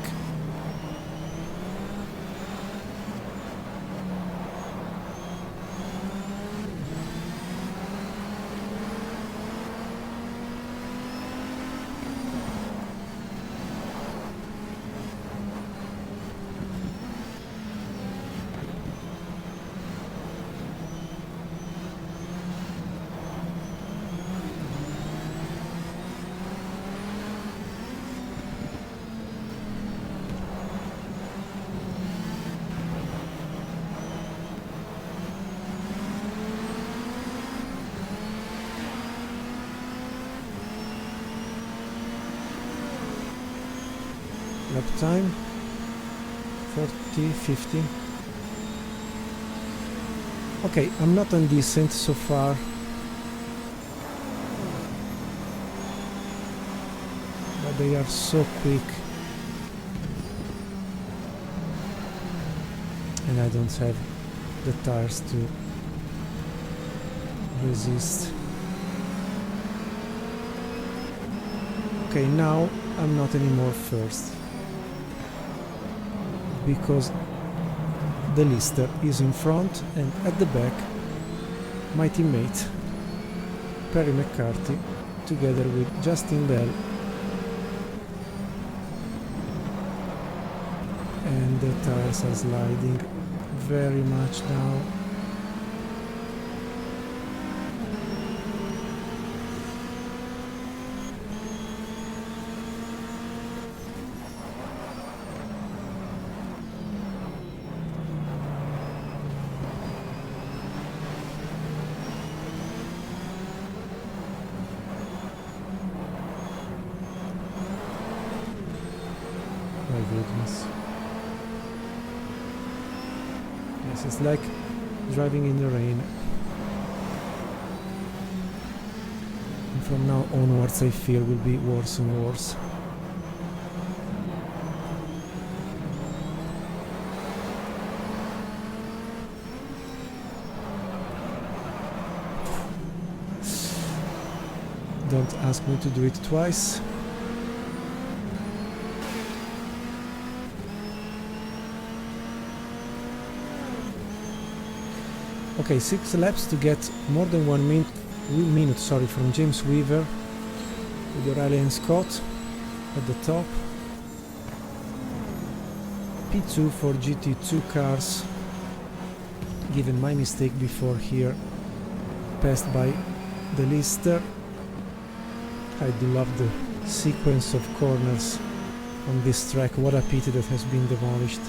Lap time 40-50. Okay, I'm not on descent so far. But they are so quick. And I don't have the tires to resist. Okay, now I'm not anymore first, because the Lister is in front, and at the back my teammate Perry McCarthy together with Justin Bell, and the tires are sliding very much now. My goodness. Yes, it's like driving in the rain. And from now onwards I fear will be worse and worse. Don't ask me to do it twice. Okay, 6 laps to get more than 1 minute from James Weaver with O'Reilly and Scott at the top. P2 for GT2 cars, given my mistake before here, passed by the Lister. I do love the sequence of corners on this track. What a pity that has been demolished.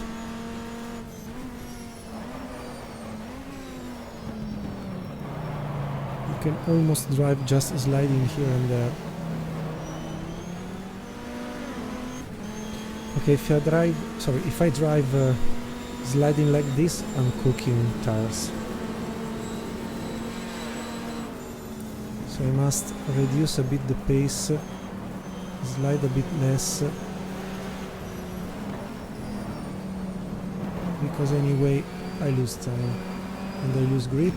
You can almost drive just sliding here and there. Okay, if I drive sliding like this, I'm cooking tires. So I must reduce a bit the pace, slide a bit less, because anyway I lose time. and I lose grip,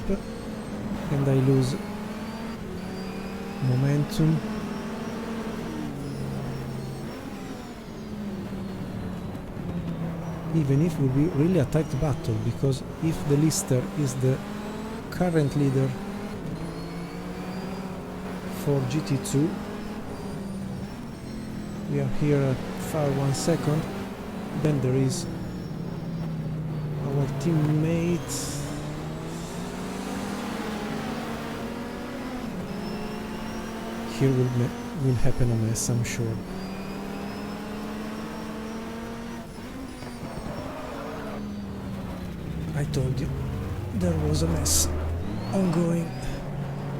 and I lose momentum. Even if it will be really a tight battle, because if the Lister is the current leader for GT2, we are here at far 1 second, then there is our teammate. Here will happen a mess, I'm sure. I told you there was a mess ongoing,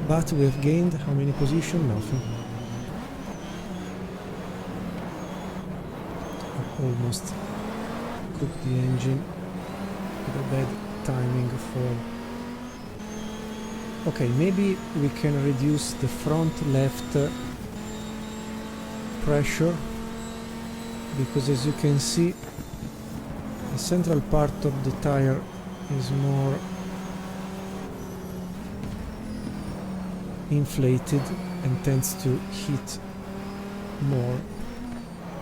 but we have gained how many positions? Nothing. Almost cooked the engine with a bad timing for... Okay, maybe we can reduce the front left pressure, because as you can see the central part of the tire is more inflated and tends to hit more,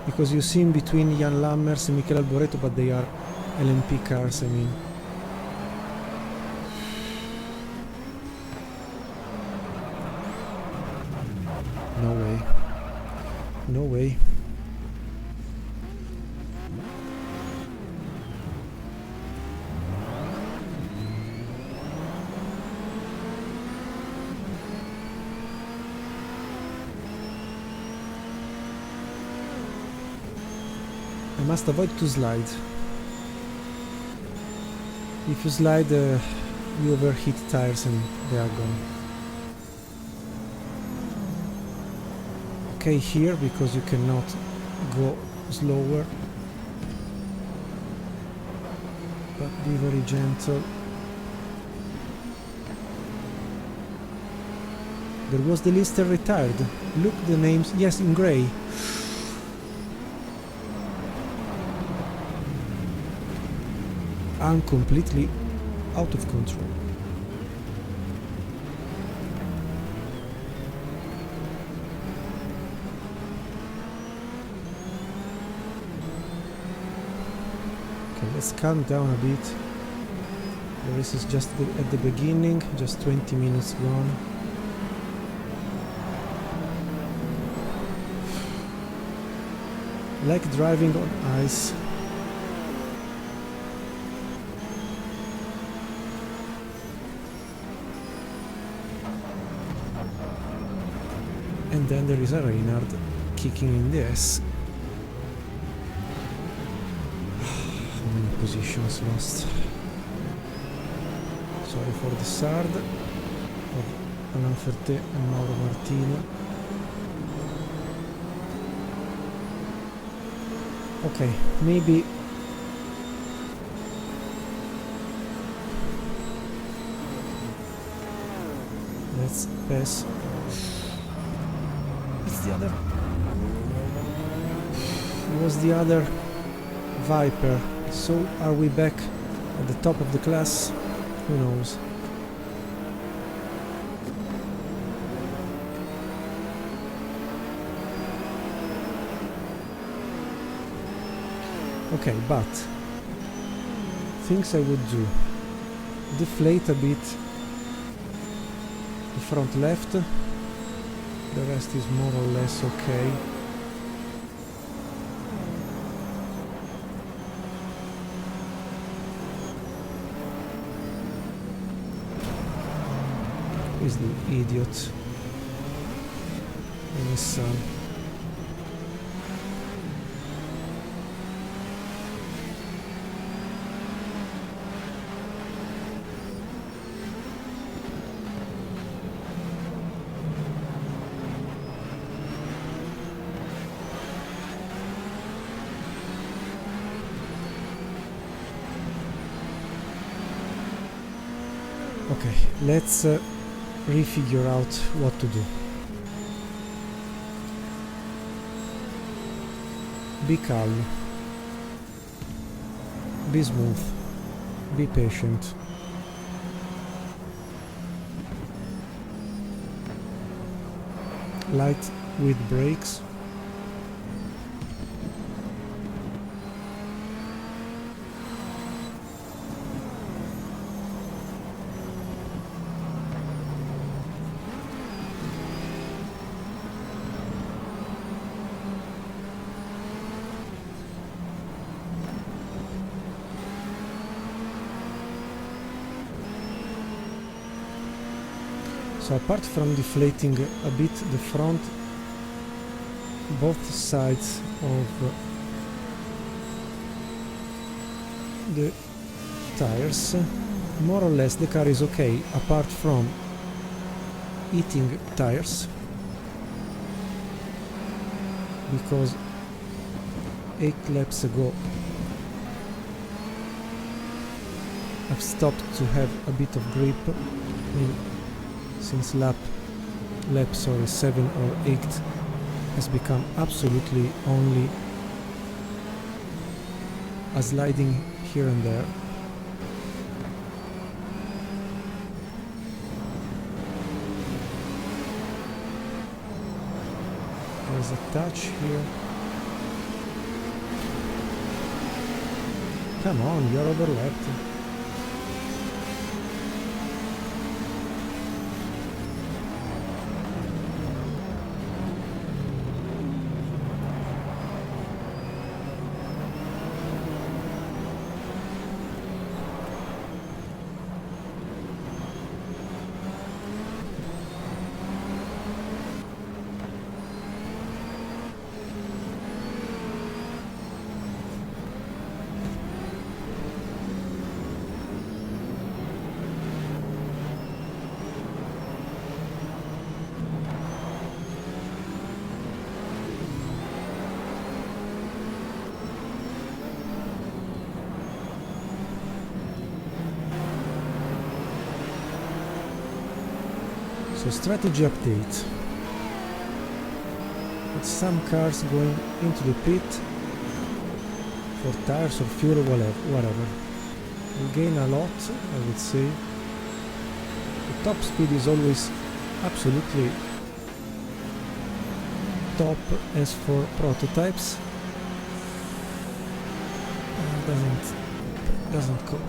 because you see in between Jan Lammers and Michele Alboreto, but they are LMP cars, I mean. No way. No way. I must avoid to slide. If you slide, you overheat tires and they are gone. Okay, here, because you cannot go slower, but be very gentle. There was the Lister retired. Look the names, yes, in grey. I'm completely out of control. Okay, let's calm down a bit. The race is just at the beginning, just 20 minutes gone. Like driving on ice. And then there is a Reynard kicking in the S. How many positions lost? Sorry for the Sard of Alain Ferté and Mauro Martino. Okay, maybe let's pass. The other was the other Viper, so are we back at the top of the class? Who knows? Okay, but things I would do: deflate a bit the front left. The rest is more or less okay. Is the idiot and his son. Okay, let's refigure out what to do. Be calm. Be smooth. Be patient. light with brakes. So apart from deflating a bit the front, both sides of the tires, more or less the car is okay, apart from eating tires, because 8 laps ago I've stopped to have a bit of grip. I mean, since lap 7 or 8 has become absolutely only a sliding here and there. There's a touch here. Come on, you're overlapped. So strategy update. With some cars going into the pit for tires or fuel or whatever. We gain a lot, I would say. The top speed is always absolutely top as for prototypes. Doesn't cope.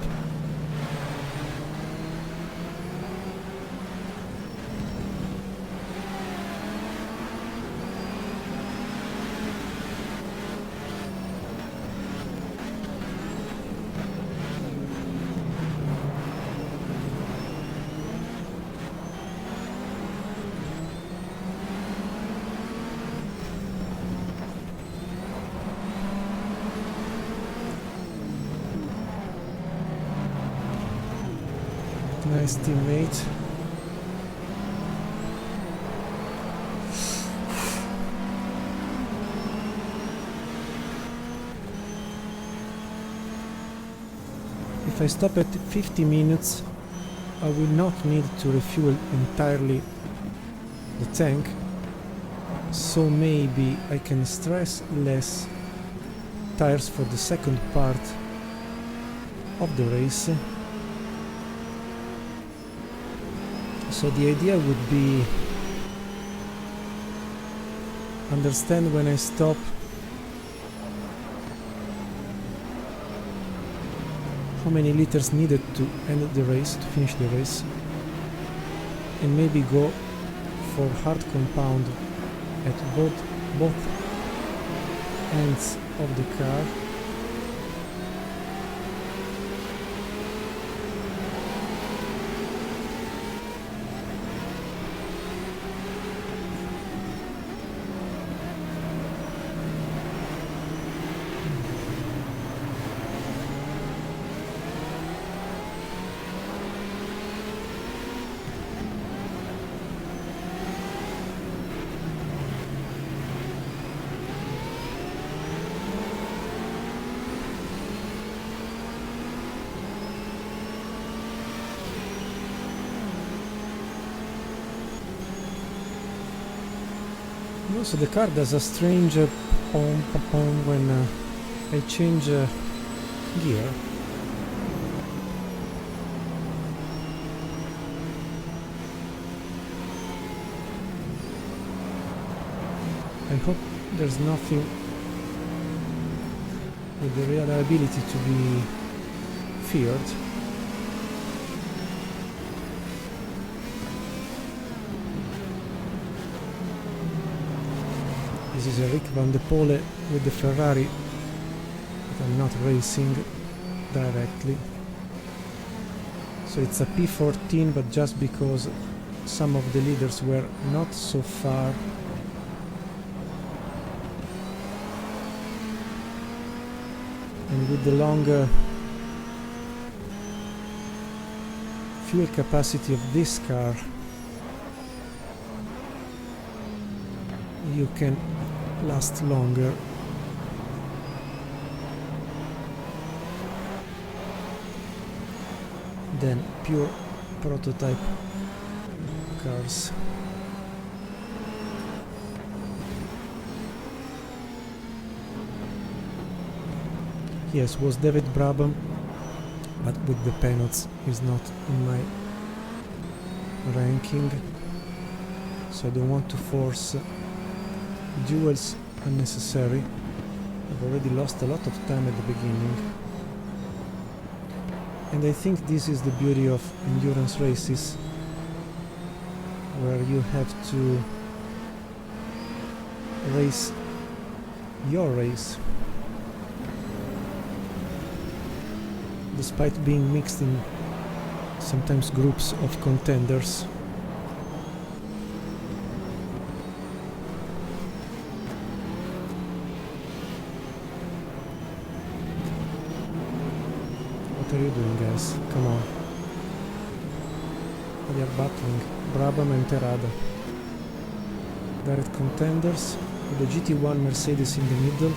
Nice teammate. If I stop at 50 minutes, I will not need to refuel entirely the tank, so maybe I can stress less tires for the second part of the race. So the idea would be understand when I stop how many liters needed to end the race, to finish the race, and maybe go for hard compound at both ends of the car. Also the car does a strange pom when I change gear. I hope there's nothing with the reliability to be feared. This is Eric Van de Pole with the Ferrari, but I'm not racing directly. So it's a P14, but just because some of the leaders were not so far. And with the longer fuel capacity of this car, you can last longer. Than pure prototype cars. Yes, was David Brabham, but with the penalties is not in my ranking, so I don't want to force duels unnecessary. I've already lost a lot of time at the beginning. And I think this is the beauty of endurance races, where you have to race your race, despite being mixed in sometimes groups of contenders. What are you doing, guys? Come on. We are battling Brabham and Terrada. Direct contenders with the GT1 Mercedes in the middle.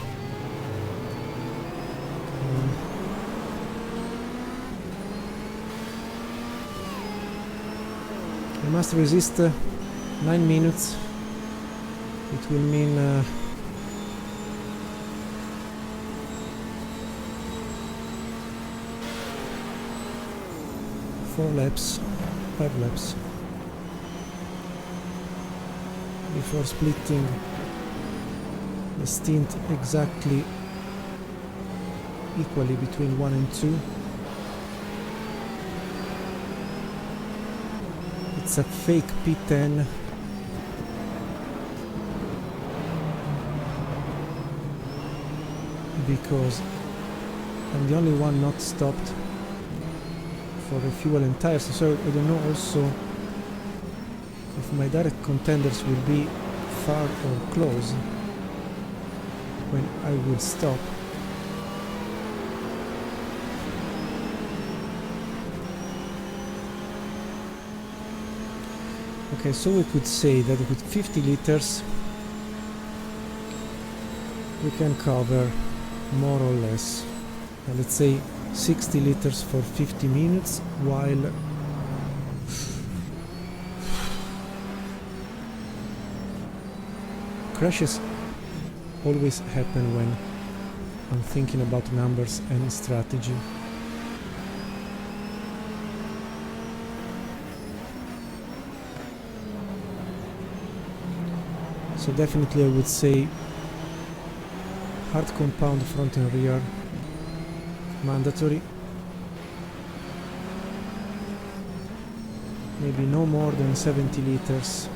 I must resist 9 minutes. It will mean 4 laps, 5 laps before splitting the stint exactly equally between 1 and 2. It's a fake P10 because I'm the only one not stopped for the fuel and tires, so I don't know also if my direct contenders will be far or close when I will stop. Okay, so we could say that with 50 liters we can cover more or less, let's say 60 liters for 50 minutes, while crashes always happen when I'm thinking about numbers and strategy. So definitely I would say hard compound front and rear mandatory. Maybe no more than 70 liters.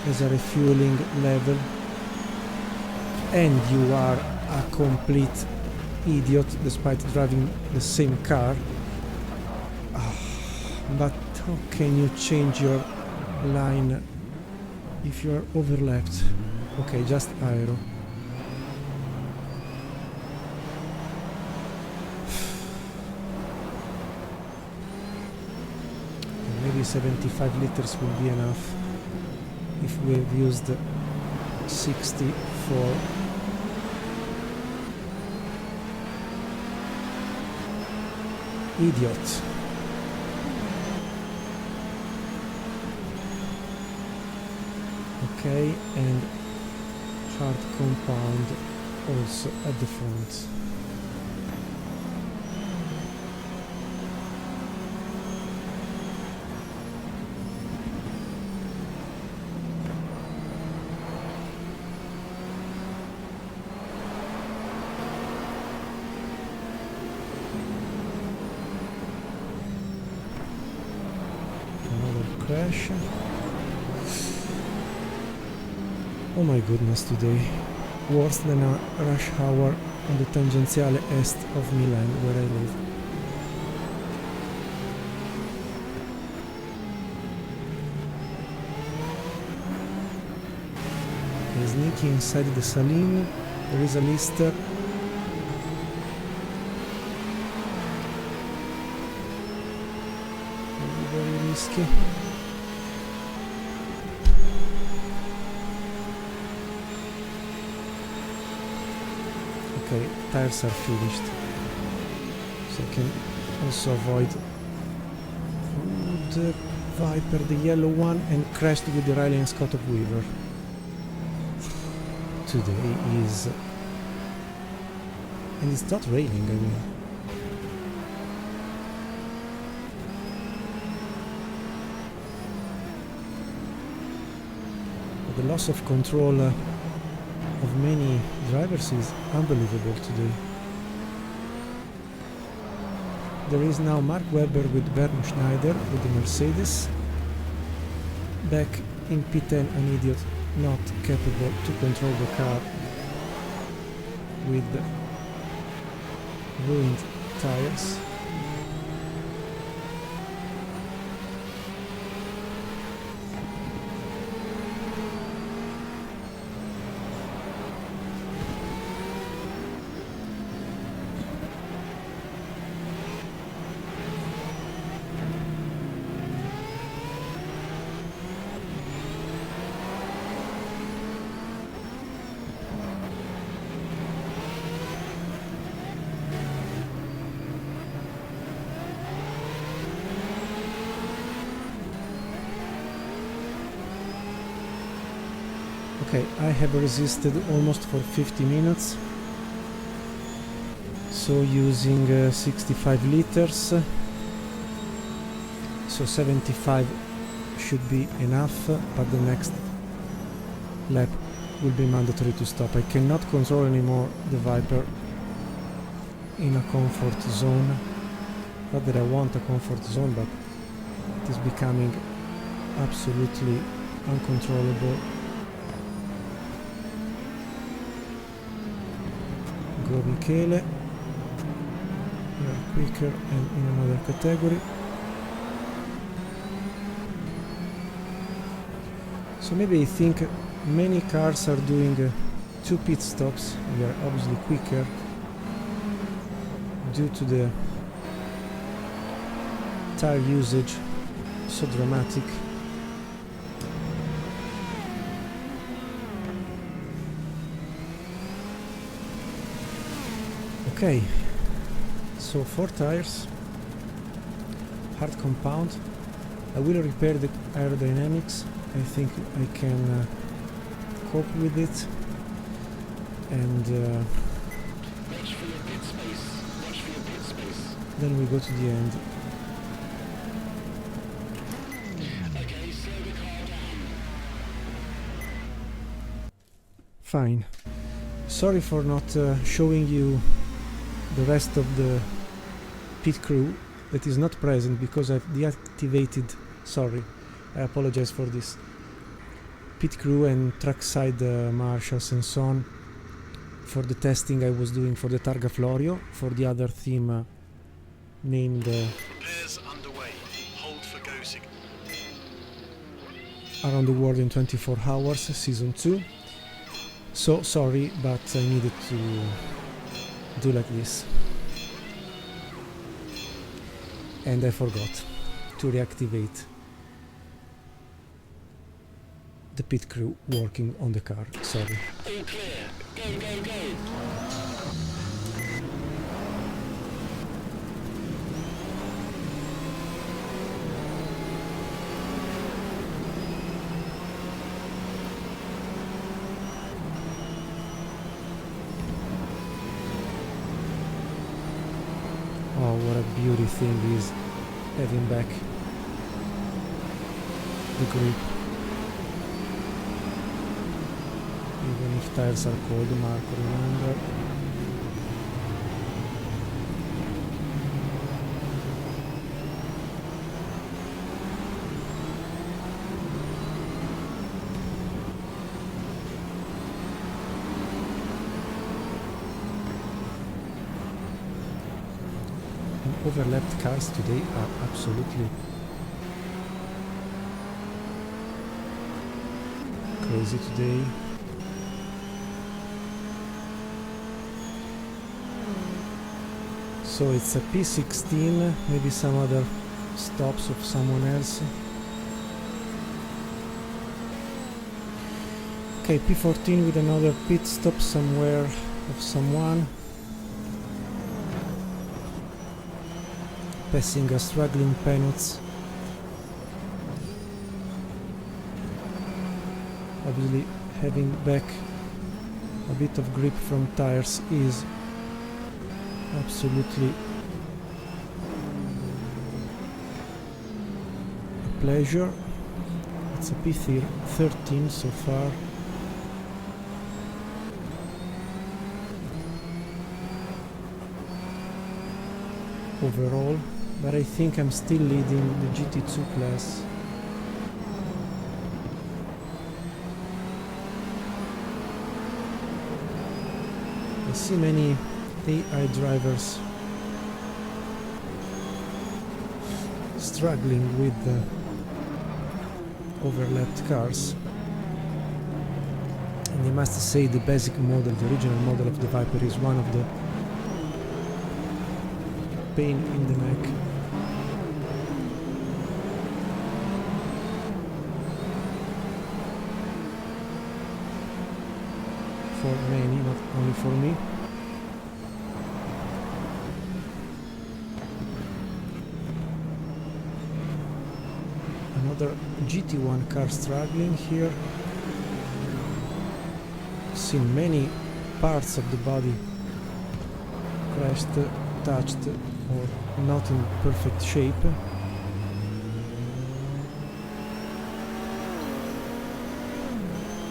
As a refueling level. And you are a complete idiot despite driving the same car. But how can you change your line if you are overlapped? Okay, just aero. Maybe 75 liters will be enough if we've used 60 for idiot. Okay, and hard compound also at the front. crash. Oh my goodness, today. Worse than a rush hour on the Tangenziale Est of Milan, where I live. Okay, sneaking inside the Saline. There is a Lister. Very risky. Okay, tires are finished, so I can also avoid the Viper, the yellow one, and crashed with the Riley and Scott of Weaver. Today is... and it's not raining, I mean. But the loss of control of many drivers is unbelievable today. There is now Mark Webber with Bernd Schneider with the Mercedes. Back in P10, an idiot not capable to control the car with ruined tires. Okay, I have resisted almost for 50 minutes, so using 65 liters, so 75 should be enough, but the next lap will be mandatory to stop. I cannot control anymore the Viper in a comfort zone. Not that I want a comfort zone, but it is becoming absolutely uncontrollable. Go Michele, you are quicker and in another category. So maybe I think many cars are doing 2 pit stops. We are obviously quicker due to the tire usage so dramatic. Okay, so 4 tires, hard compound. I will repair the aerodynamics. I think I can cope with it, and Watch for your pit space. Watch for your pit space. then we go to the end. Okay, slow the car down. Fine. Sorry for not showing you the rest of the pit crew that is not present because I've deactivated, sorry, I apologize for this, pit crew and trackside marshals and so on for the testing I was doing for the Targa Florio, for the other theme named Repairs underway. Hold for go signal. Around the World in 24 Hours, Season 2. So sorry, but I needed to do like this. And I forgot to reactivate the pit crew working on the car. Sorry. All clear. Go, go, go. Oh, what a beauty thing is having back the grip. Even if tires are cold, Marco, remember. And overlapped cars today are absolutely crazy today. So it's a P16, maybe some other stops of someone else. Okay, P14 with another pit stop somewhere of someone. Passing a struggling Peanuts. Obviously having back a bit of grip from tires is absolutely a pleasure. It's a P13 so far. Overall, but I think I'm still leading the GT2 class. I see many AI drivers struggling with the overlapped cars, and I must say the basic model, the original model of the Viper is one of the pain in the neck. For many, not only for me. Another GT1 car struggling here. Seen many parts of the body crashed, touched, or not in perfect shape.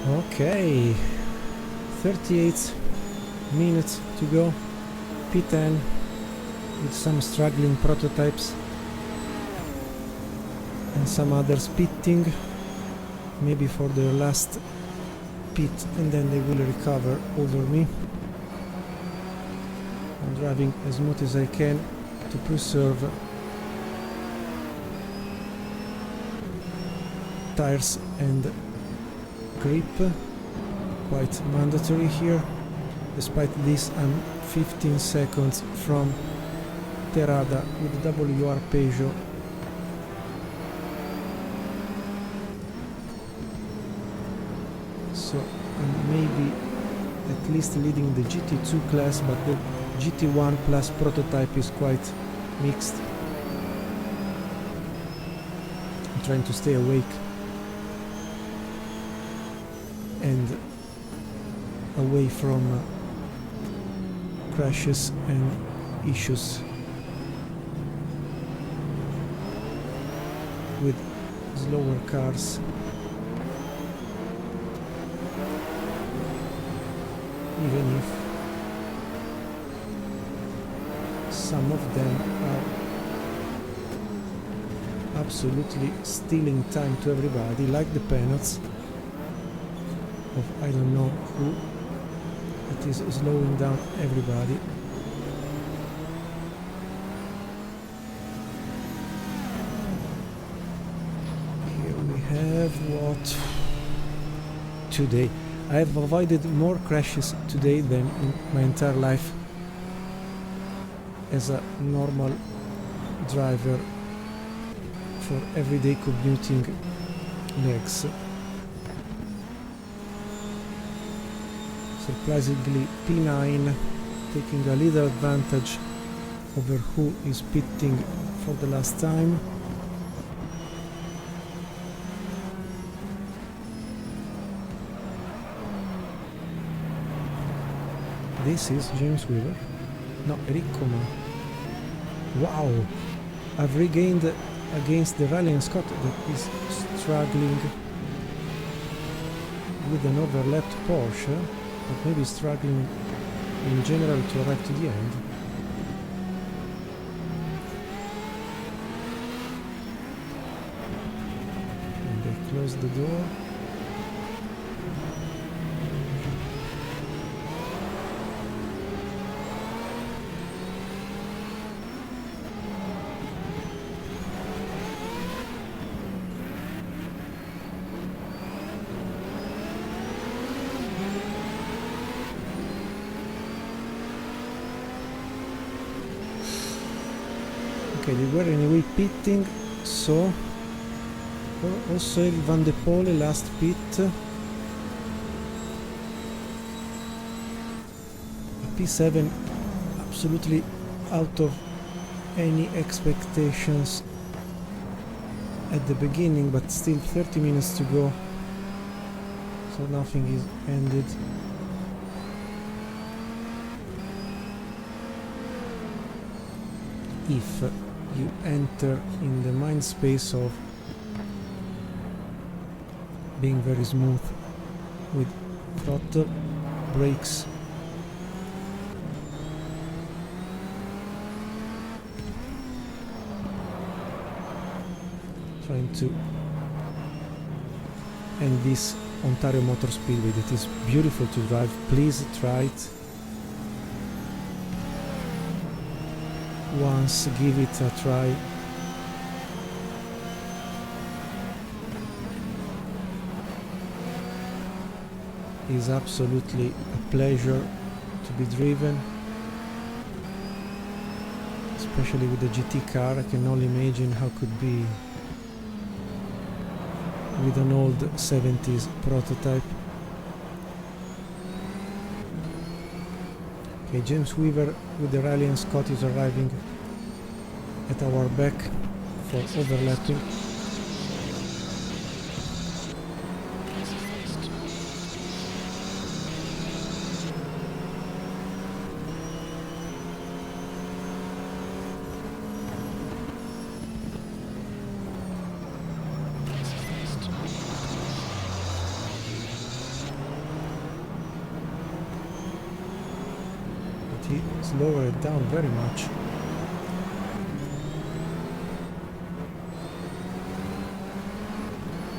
Okay, 38 minutes to go. P10 with some struggling prototypes and some others pitting, maybe for their last pit, and then they will recover over me. I'm driving as smooth as I can to preserve tires and grip, quite mandatory here. Despite this, I'm 15 seconds from Terada with the WR Peugeot. So I'm maybe at least leading the GT2 class, but the GT1 plus prototype is quite mixed. I'm trying to stay awake and away from crashes and issues with slower cars. Even if some of them are absolutely stealing time to everybody, like the Peanuts of I don't know who. It is slowing down everybody. Here we have what today. I have avoided more crashes today than in my entire life as a normal driver for everyday commuting legs. Surprisingly, P9 taking a little advantage over who is pitting for the last time. This is James Weaver. No, Riccoma. Wow! I've regained against the Rallying Scott that is struggling with an overlapped Porsche, but maybe struggling in general to arrive to the end. And they close the door. Okay, they were anyway pitting, so also Van de Pole last pit. P7 absolutely out of any expectations at the beginning, but still 30 minutes to go, so nothing is ended. If you enter in the mind space of being very smooth with throttle, brakes, trying to end this Ontario Motor Speedway that is beautiful to drive. Please try it once, give it a try. It's absolutely a pleasure to be driven, especially with the GT car. I can only imagine how it could be with an old 70s prototype. Okay, James Weaver with the Riley and Scott is arriving at our back for overlapping. He's lowered it down very much.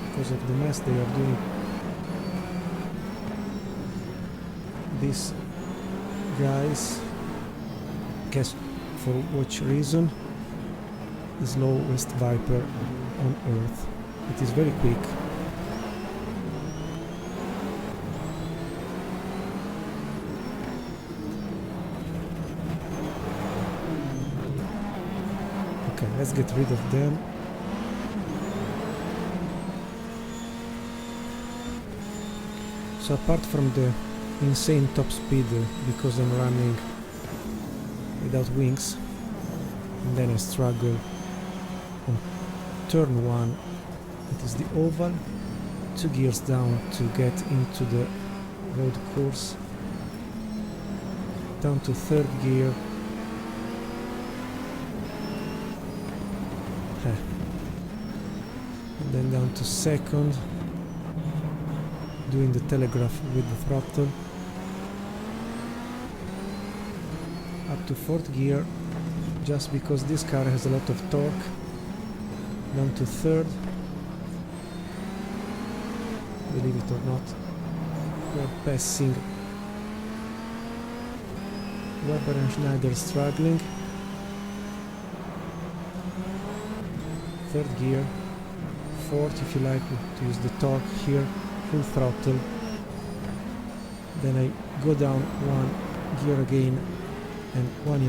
Because of the mess they are doing. These guys, guess for which reason, the slowest Viper on Earth. It is very quick. Let's get rid of them. So apart from the insane top speed, because I'm running without wings, and then I struggle on turn 1, it is the oval, 2 gears down to get into the road course, down to 3rd gear, and then down to 2nd, doing the telegraph with the throttle, up to 4th gear, just because this car has a lot of torque, down to 3rd, believe it or not, we are passing Weber and Schneider struggling, 3rd gear, 4th if you like to use the torque here, full throttle, then I go down 1 gear again and 1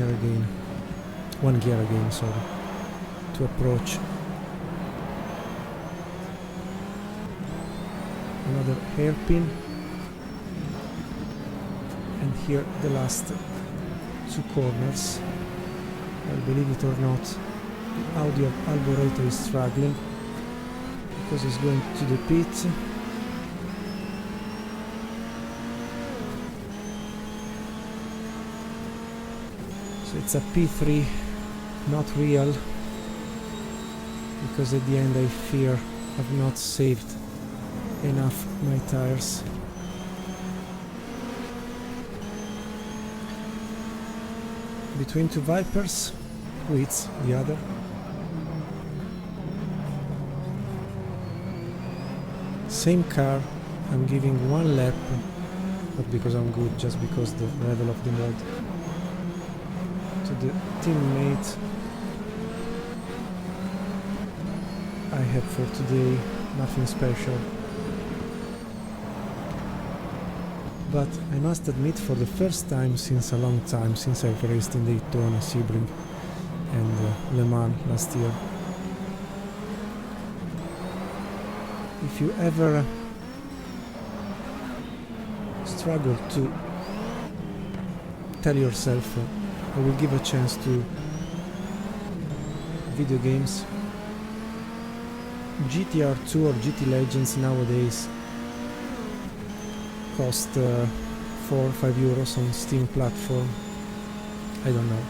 gear again, sorry, to approach another hairpin, and here the last 2 corners. Well, believe it or not, the Audi of Alboreto is struggling because he's going to the pit. So it's a P3, not real, because at the end I fear I've not saved enough my tires. Between 2 Vipers, who hits the other? Same car, I'm giving 1 lap, not because I'm good, just because the level of the mod, to the teammate I have for today, nothing special. But I must admit, for the first time since a long time, since I've raced in Daytona, Sebring and Le Mans last year. If you ever struggle to tell yourself I will give a chance to video games, GTR2 or GT Legends nowadays cost 4 or 5 euros on Steam platform. I don't know,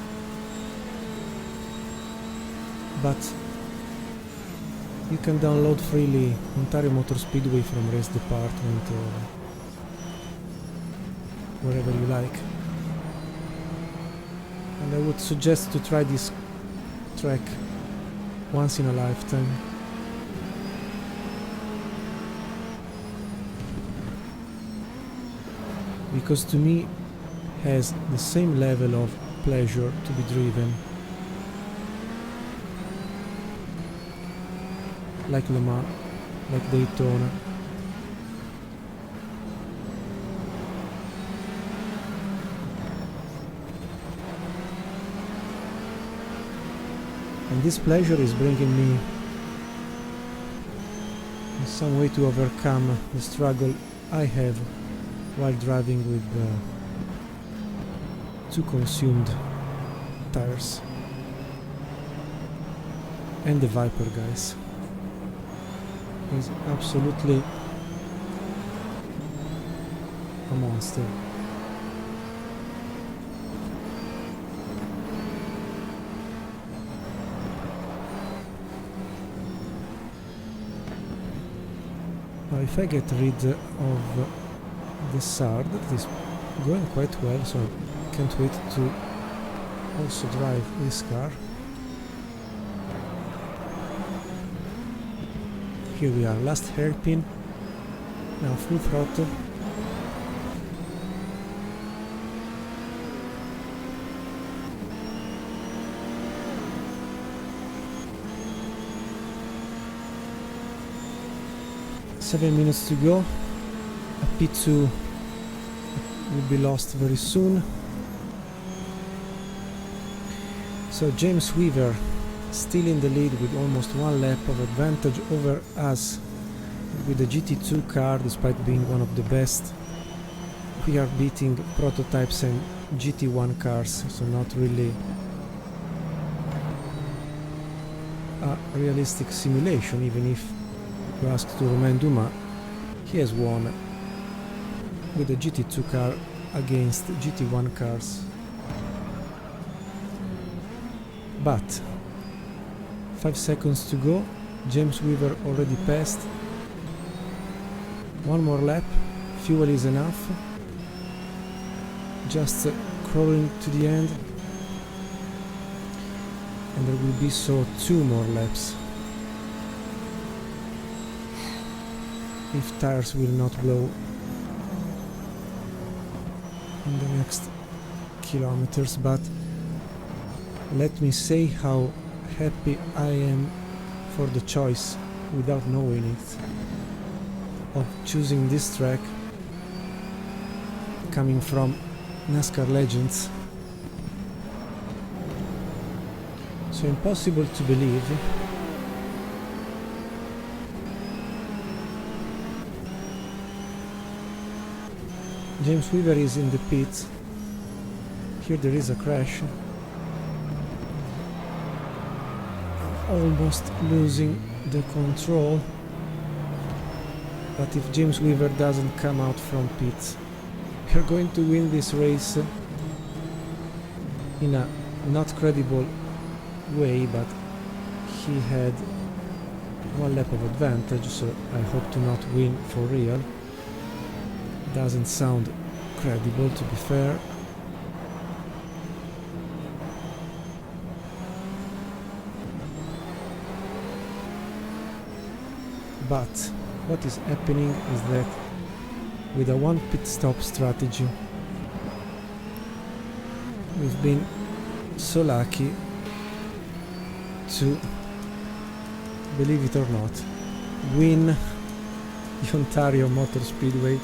but you can download freely Ontario Motor Speedway from Race Department or wherever you like, and I would suggest to try this track once in a lifetime. Because to me has the same level of pleasure to be driven like Le Mans, like Daytona. And this pleasure is bringing me in some way to overcome the struggle I have while driving with two consumed tires and the Viper, guys, is absolutely a monster. Now if I get rid of the SAR, that is going quite well, so I can't wait to also drive this car. Here we are, last hairpin, now full throttle. Seven minutes to go. A P2 will be lost very soon. So James Weaver still in the lead with almost 1 lap of advantage over us with the GT2 car, despite being one of the best. We are beating prototypes and GT1 cars, so not really a realistic simulation, even if you ask to Romain Dumas, he has won with the GT2 car against GT1 cars. But 5 seconds to go, James Weaver already passed. One more lap, fuel is enough. Just crawling to the end, and there will be so 2 more laps if tires will not blow in the next kilometers. But let me say how happy I am for the choice, without knowing it, of choosing this track, coming from NASCAR legends. So impossible to believe. James Weaver is in the pit. Here there is a crash. Almost losing the control. But if James Weaver doesn't come out from pits, we're going to win this race in a not credible way, but he had 1 lap of advantage, so I hope to not win for real. Doesn't sound credible, to be fair. But what is happening is that with a 1 pit stop strategy, we've been so lucky to, believe it or not, win the Ontario Motor Speedway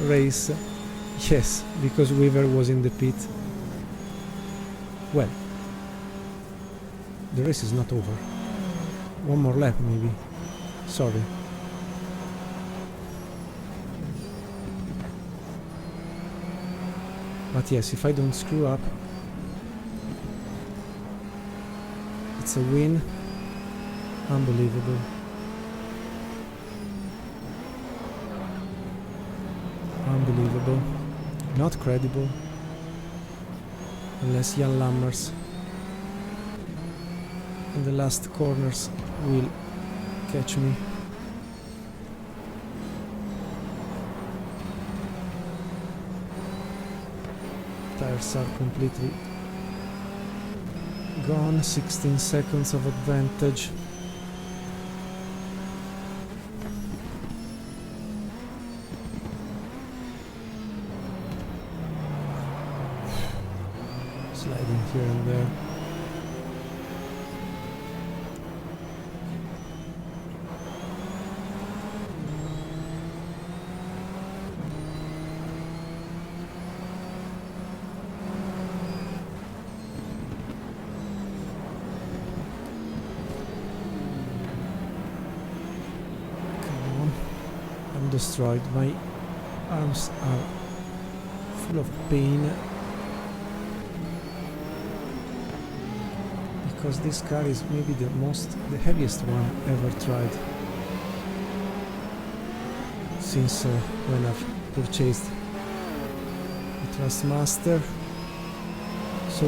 race. Yes, because Weaver was in the pit. Well, the race is not over. One more lap maybe. Sorry. But yes, if I don't screw up, it's a win. Unbelievable. Unbelievable. Not credible. Unless Jan Lammers in the last corners will catch me. Tires are completely gone. 16 seconds of advantage. Sliding here and there. Destroyed. My arms are full of pain because this car is maybe the heaviest one ever tried since when I've purchased the Thrustmaster. So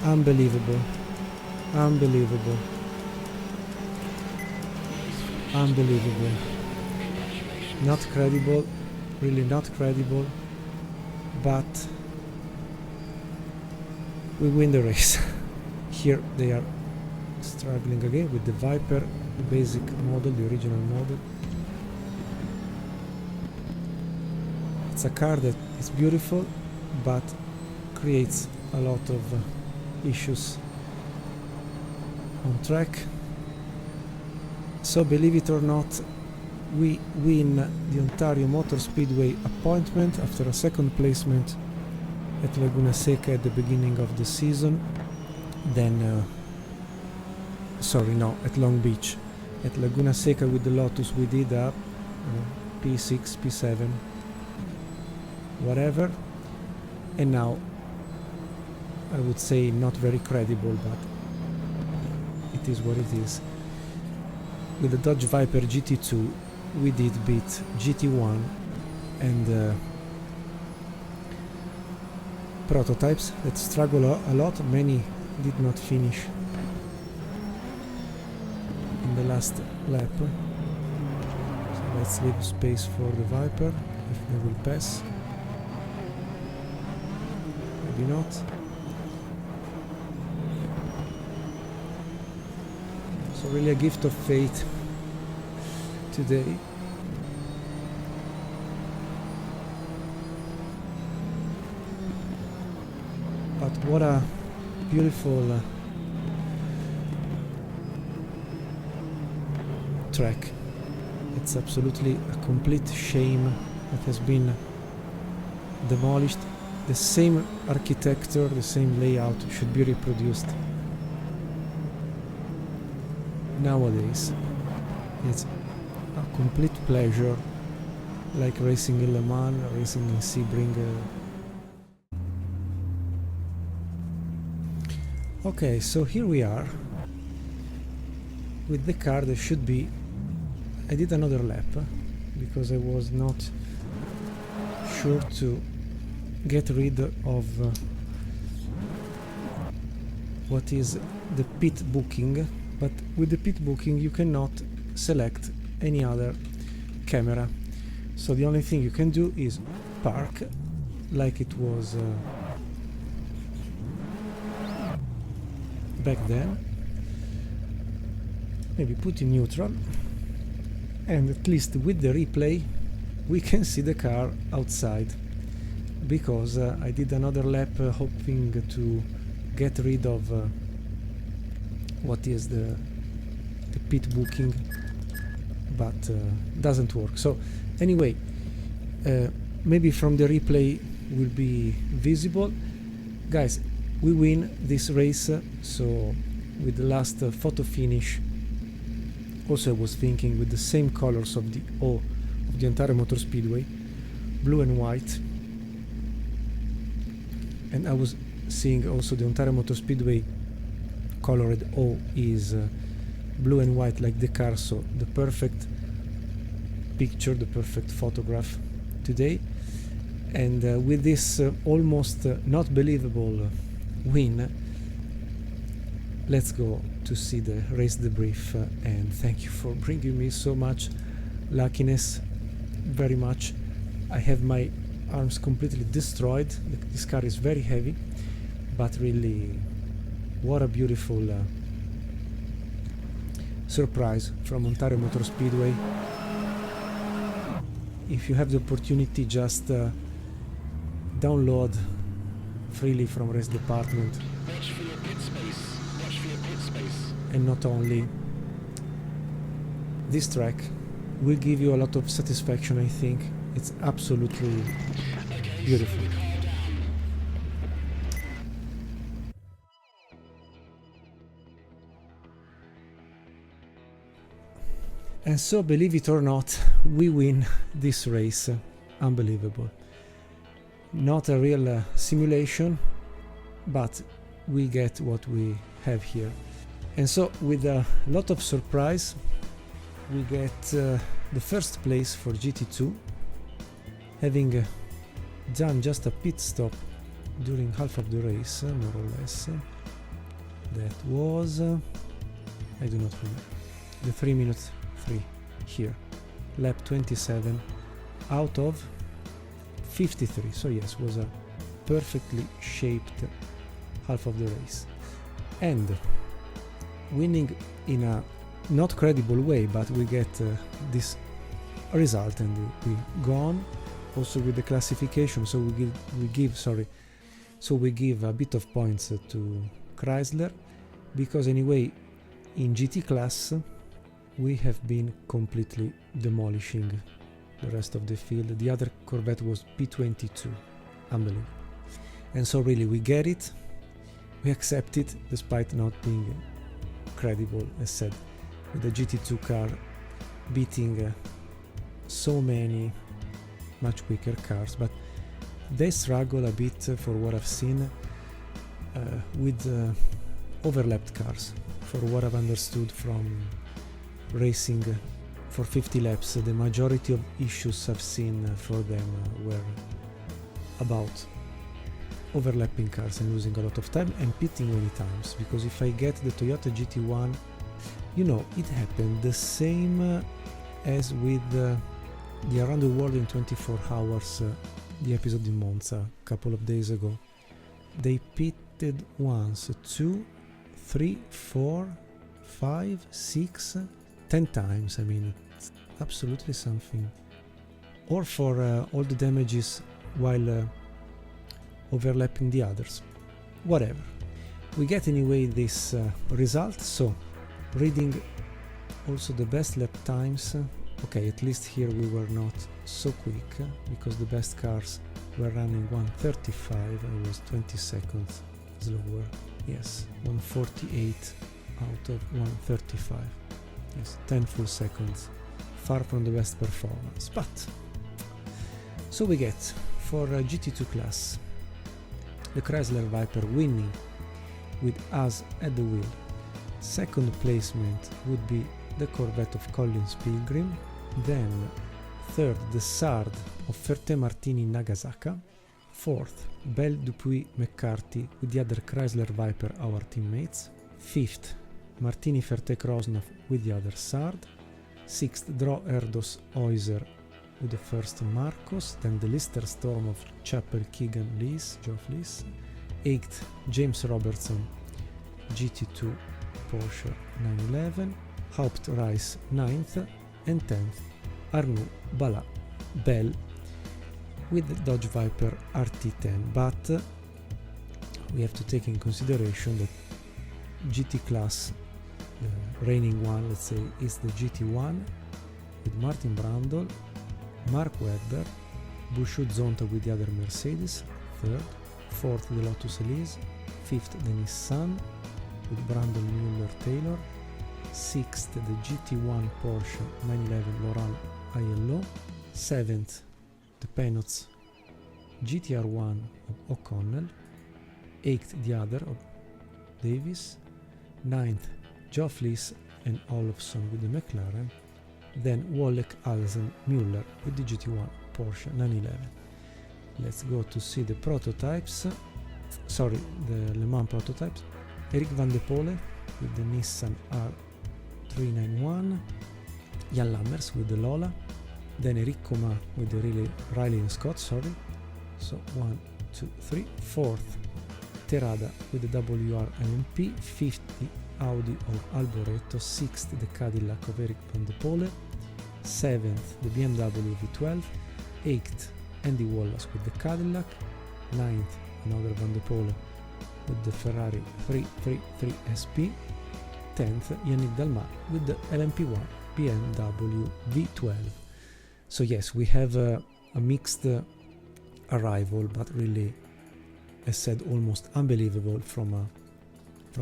unbelievable, unbelievable, unbelievable. Not credible, really not credible, but we win the race. Here they are struggling again with the Viper, the basic model, the original model. It's a car that is beautiful, but creates a lot of issues on track. So believe it or not, we win the Ontario Motor Speedway appointment after a second placement at Laguna Seca at the beginning of the season. Then, at Long Beach. At Laguna Seca with the Lotus we did a P6, P7, whatever. And now, I would say not very credible, but it is what it is. With the Dodge Viper GT2 we did beat GT1 and prototypes that struggle a lot. Many did not finish in the last lap. So let's leave space for the Viper if they will pass. Maybe not. So really a gift of fate today. But what a beautiful track. It's absolutely a complete shame that has been demolished. The same architecture, the same layout should be reproduced nowadays. It's a complete pleasure, like racing in Le Mans, racing in Sebring. Okay, so here we are with the car that should be... I did another lap because I was not sure to get rid of what is the pit booking, but with the pit booking you cannot select any other camera, so the only thing you can do is park like it was back then, maybe put in neutral, and at least with the replay we can see the car outside, because I did another lap hoping to get rid of what is the pit booking, but doesn't work. So anyway, maybe from the replay will be visible. Guys, we win this race. So with the last photo finish, also I was thinking with the same colors of the O of the entire motor speedway, blue and white, and I was seeing also the entire motor speedway colored O is blue and white like the car, so the perfect picture, the perfect photograph today. And with this almost not believable win, let's go to see the race debrief, and thank you for bringing me so much luckiness, very much. I have my arms completely destroyed. This car is very heavy, but really what a beautiful surprise from Ontario Motor Speedway. If you have the opportunity, just download freely from race department. Watch for your pit space. Watch for your pit space. And not only, this track will give you a lot of satisfaction. I think it's absolutely beautiful. And so, believe it or not, we win this race. Unbelievable. Not a real simulation, but we get what we have here. And so, with a lot of surprise, we get the first place for GT2, having done just a pit stop during half of the race, more or less. That was, I do not remember, the 3 minutes free here, lap 27 out of 53. So yes, was a perfectly shaped half of the race, and winning in a not credible way, but we get this result, and we go on also with the classification. So we give a bit of points to Chrysler, because anyway in GT class we have been completely demolishing the rest of the field. The other Corvette was P22, unbelievable. And so really we get it, we accept it, despite not being credible, as said, with the GT2 car beating so many much quicker cars. But they struggle a bit, for what I've seen, with overlapped cars. For what I've understood from racing for 50 laps, the majority of issues I've seen for them were about overlapping cars and losing a lot of time and pitting many times. Because if I get the Toyota GT1, you know, it happened the same as with the Around the World in 24 Hours, the episode in Monza a couple of days ago. They pitted once, 2, 3, 4, 5, 6, 10 times. I mean, it's absolutely something. Or for all the damages while overlapping the others. Whatever. We get anyway this result. So, reading also the best lap times. Okay, at least here we were not so quick, because the best cars were running 1:35. I was 20 seconds slower. Yes, 1:48 out of 1:35. Yes, 10 full seconds. Far from the best performance. But, so we get for GT2 class the Chrysler Viper winning with us at the wheel. Second placement would be the Corvette of Collins Pilgrim. Then third, the Sard of Ferté Martini Nagasaka. Fourth, Bell Dupuis McCarthy with the other Chrysler Viper, our teammates. Fifth, Martini Ferté Krosnov with the other Sard. Sixth, Dro Erdos Oyser with the first Marcos. Then the Lister Storm of Chapel Keegan Lees, Geoff Lees. Eighth, James Robertson GT2 Porsche 911. Haupt Rice 9th, and 10th Arnaud Bala Bell with the Dodge Viper RT10. But we have to take in consideration that GT class, the reigning one, let's say, is the GT1 with Martin Brundle, Mark Webber, Bushu Zonta with the other Mercedes, third. Fourth, the Lotus Elise. 5th the Nissan with Brandon Muller-Taylor, 6th the GT1 Porsche 911 Laurent ILO, 7th the Penot's GTR1 of O'Connell, 8th the other of Davis, 9th Geoff Lees and Olofsson with the McLaren, then Wallach, Alsen, Muller with the GT1 Porsche 911. Let's go to see the prototypes, sorry, the Le Mans prototypes. Eric Van de Pole with the Nissan R391, Jan Lammers with the Lola, then Eric Coma with the Riley and Scott, sorry. So 1, 2, 3, 4th Terada with the WR LMP, 5th the Audi of Alboreto, 6th the Cadillac of Eric Van de Pole, 7th the BMW V12, 8th Andy Wallace with the Cadillac, 9th another Van de Pole with the Ferrari 333 SP, 10th Yannick Dalmat with the LMP1 BMW V12. So yes, we have a mixed arrival, but really, as said, almost unbelievable from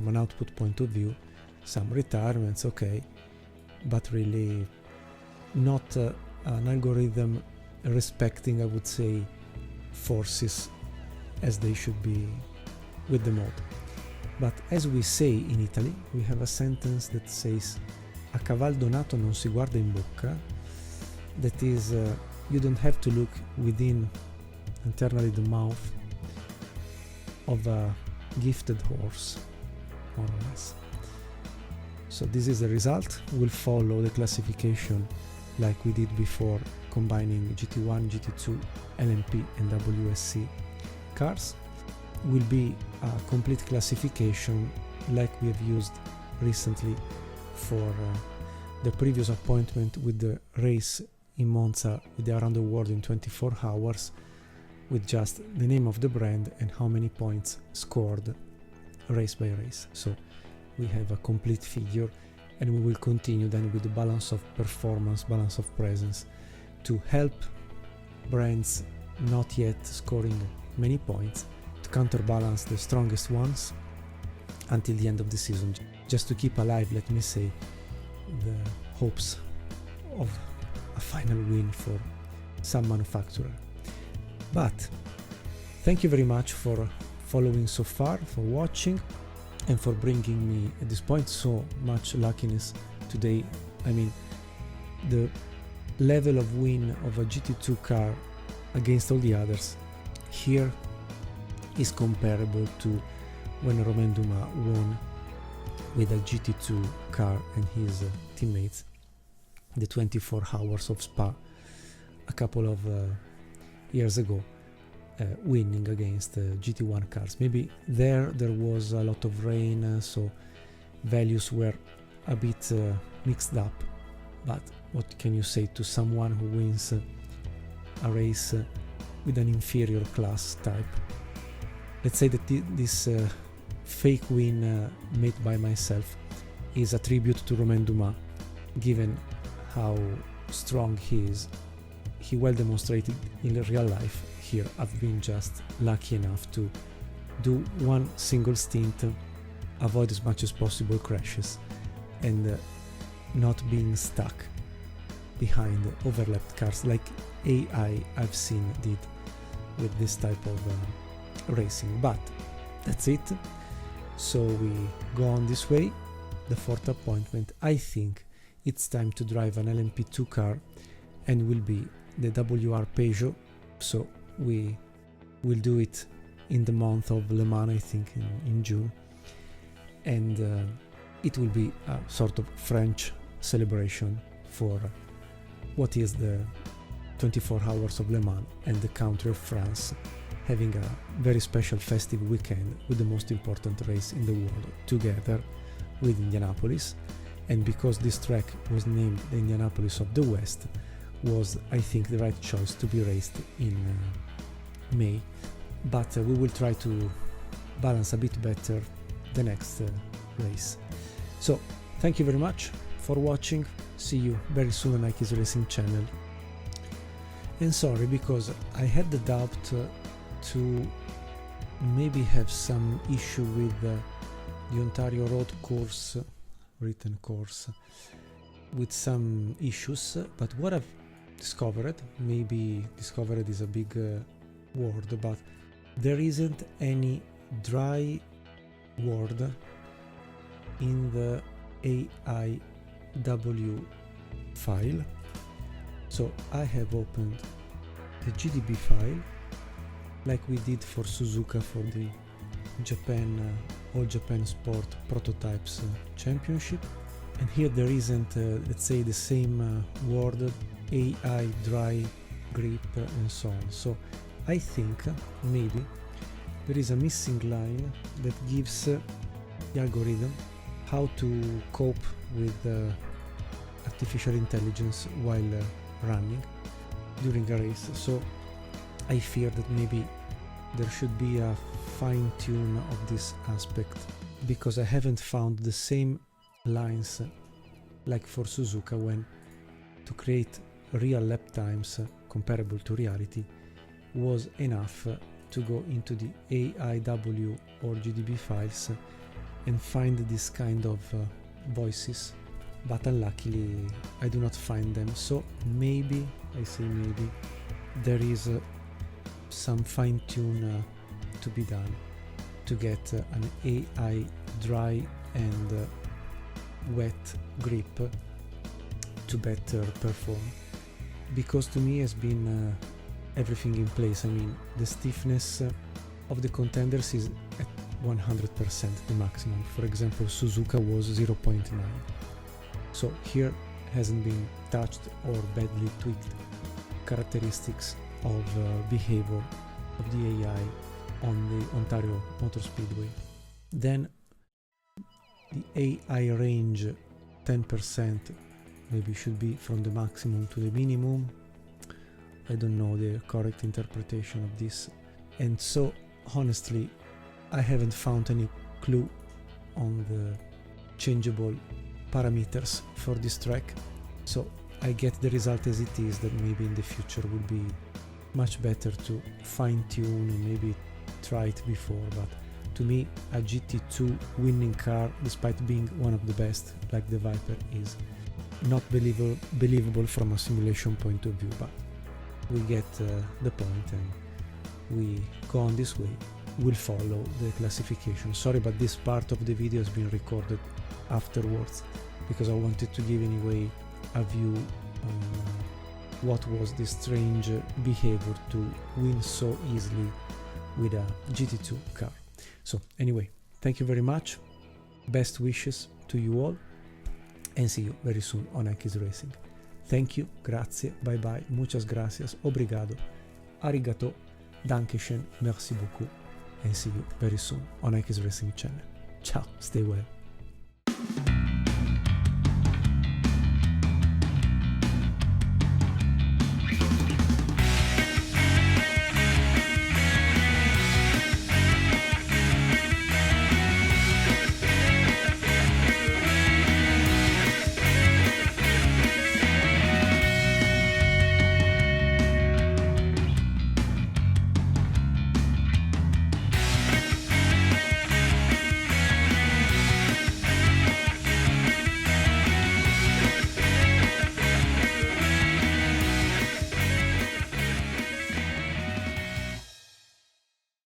an output point of view. Some retirements, okay, but really not an algorithm respecting, I would say, forces as they should be with the mode. But as we say in Italy, we have a sentence that says a caval donato non si guarda in bocca. That is, you don't have to look within internally the mouth of a gifted horse, more or less. So this is the result. We'll follow the classification like we did before, combining GT1, GT2, LMP and WSC cars. Will be a complete classification like we have used recently for the previous appointment with the race in Monza with the Around the World in 24 hours, with just the name of the brand and how many points scored race by race. So we have a complete figure, and we will continue then with the balance of performance, balance of presence, to help brands not yet scoring many points to counterbalance the strongest ones until the end of the season, just to keep alive, let me say, the hopes of a final win for some manufacturer. But thank you very much for following so far, for watching, and for bringing me at this point so much luckiness today. I mean, the level of win of a GT2 car against all the others here is comparable to when Romain Dumas won with a GT2 car and his teammates the 24 hours of Spa a couple of years ago, winning against GT1 cars. Maybe there was a lot of rain, so values were a bit mixed up, but what can you say to someone who wins a race with an inferior class type? Let's say that this fake win made by myself is a tribute to Romain Dumas, given how strong he is. He well demonstrated in real life. Here I've been just lucky enough to do one single stint, avoid as much as possible crashes, and not being stuck behind overlapped cars like AI I've seen did with this type of racing. But that's it. So we go on this way. The fourth appointment, I think it's time to drive an LMP2 car, and will be the WR Peugeot. So we will do it in the month of Le Mans, I think in June, and it will be a sort of French celebration for what is the 24 hours of Le Mans and the country of France having a very special festive weekend with the most important race in the world together with Indianapolis. And because this track was named the Indianapolis of the West, was, I think, the right choice to be raced in May. But we will try to balance a bit better the next race. So thank you very much for watching. See you very soon on iKeysRacing channel. And sorry, because I had the doubt to maybe have some issue with the Ontario road course, written course, with some issues, but what I've discovered, maybe discovered is a big word, but there isn't any dry word in the AIW file. So I have opened the GDB file like we did for Suzuka for the Japan All Japan Sport Prototypes Championship, and here there isn't let's say the same word AI dry grip and so on. So I think maybe there is a missing line that gives the algorithm how to cope with artificial intelligence while running during a race. So I fear that maybe there should be a fine tune of this aspect, because I haven't found the same lines like for Suzuka when to create real lap times comparable to reality was enough to go into the AIW or GDB files and find this kind of voices, but unluckily I do not find them. So maybe, I say maybe, there is some fine tune to be done to get an AI dry and wet grip to better perform, because to me has been everything in place. I mean, the stiffness of the contenders is at 100% the maximum. For example, Suzuka was 0.9, so here hasn't been touched or badly tweaked characteristics of behavior of the AI on the Ontario Motor Speedway. Then the AI range 10% maybe should be from the maximum to the minimum. I don't know the correct interpretation of this, and so honestly I haven't found any clue on the changeable parameters for this track, so I get the result as it is, that maybe in the future would be much better to fine-tune and maybe try it before. But to me, a GT2 winning car, despite being one of the best like the Viper, is not believable from a simulation point of view. But we get the point and we go on this way. We'll follow the classification. Sorry, but this part of the video has been recorded afterwards because I wanted to give anyway a view on what was this strange behavior to win so easily with a GT2 car. So anyway, thank you very much, best wishes to you all, and see you very soon on iKeysRacing. Thank you, grazie, bye bye, muchas gracias, obrigado, arigato, dankeschön, merci beaucoup, and see you very soon on iKeysRacing channel. Ciao, stay well.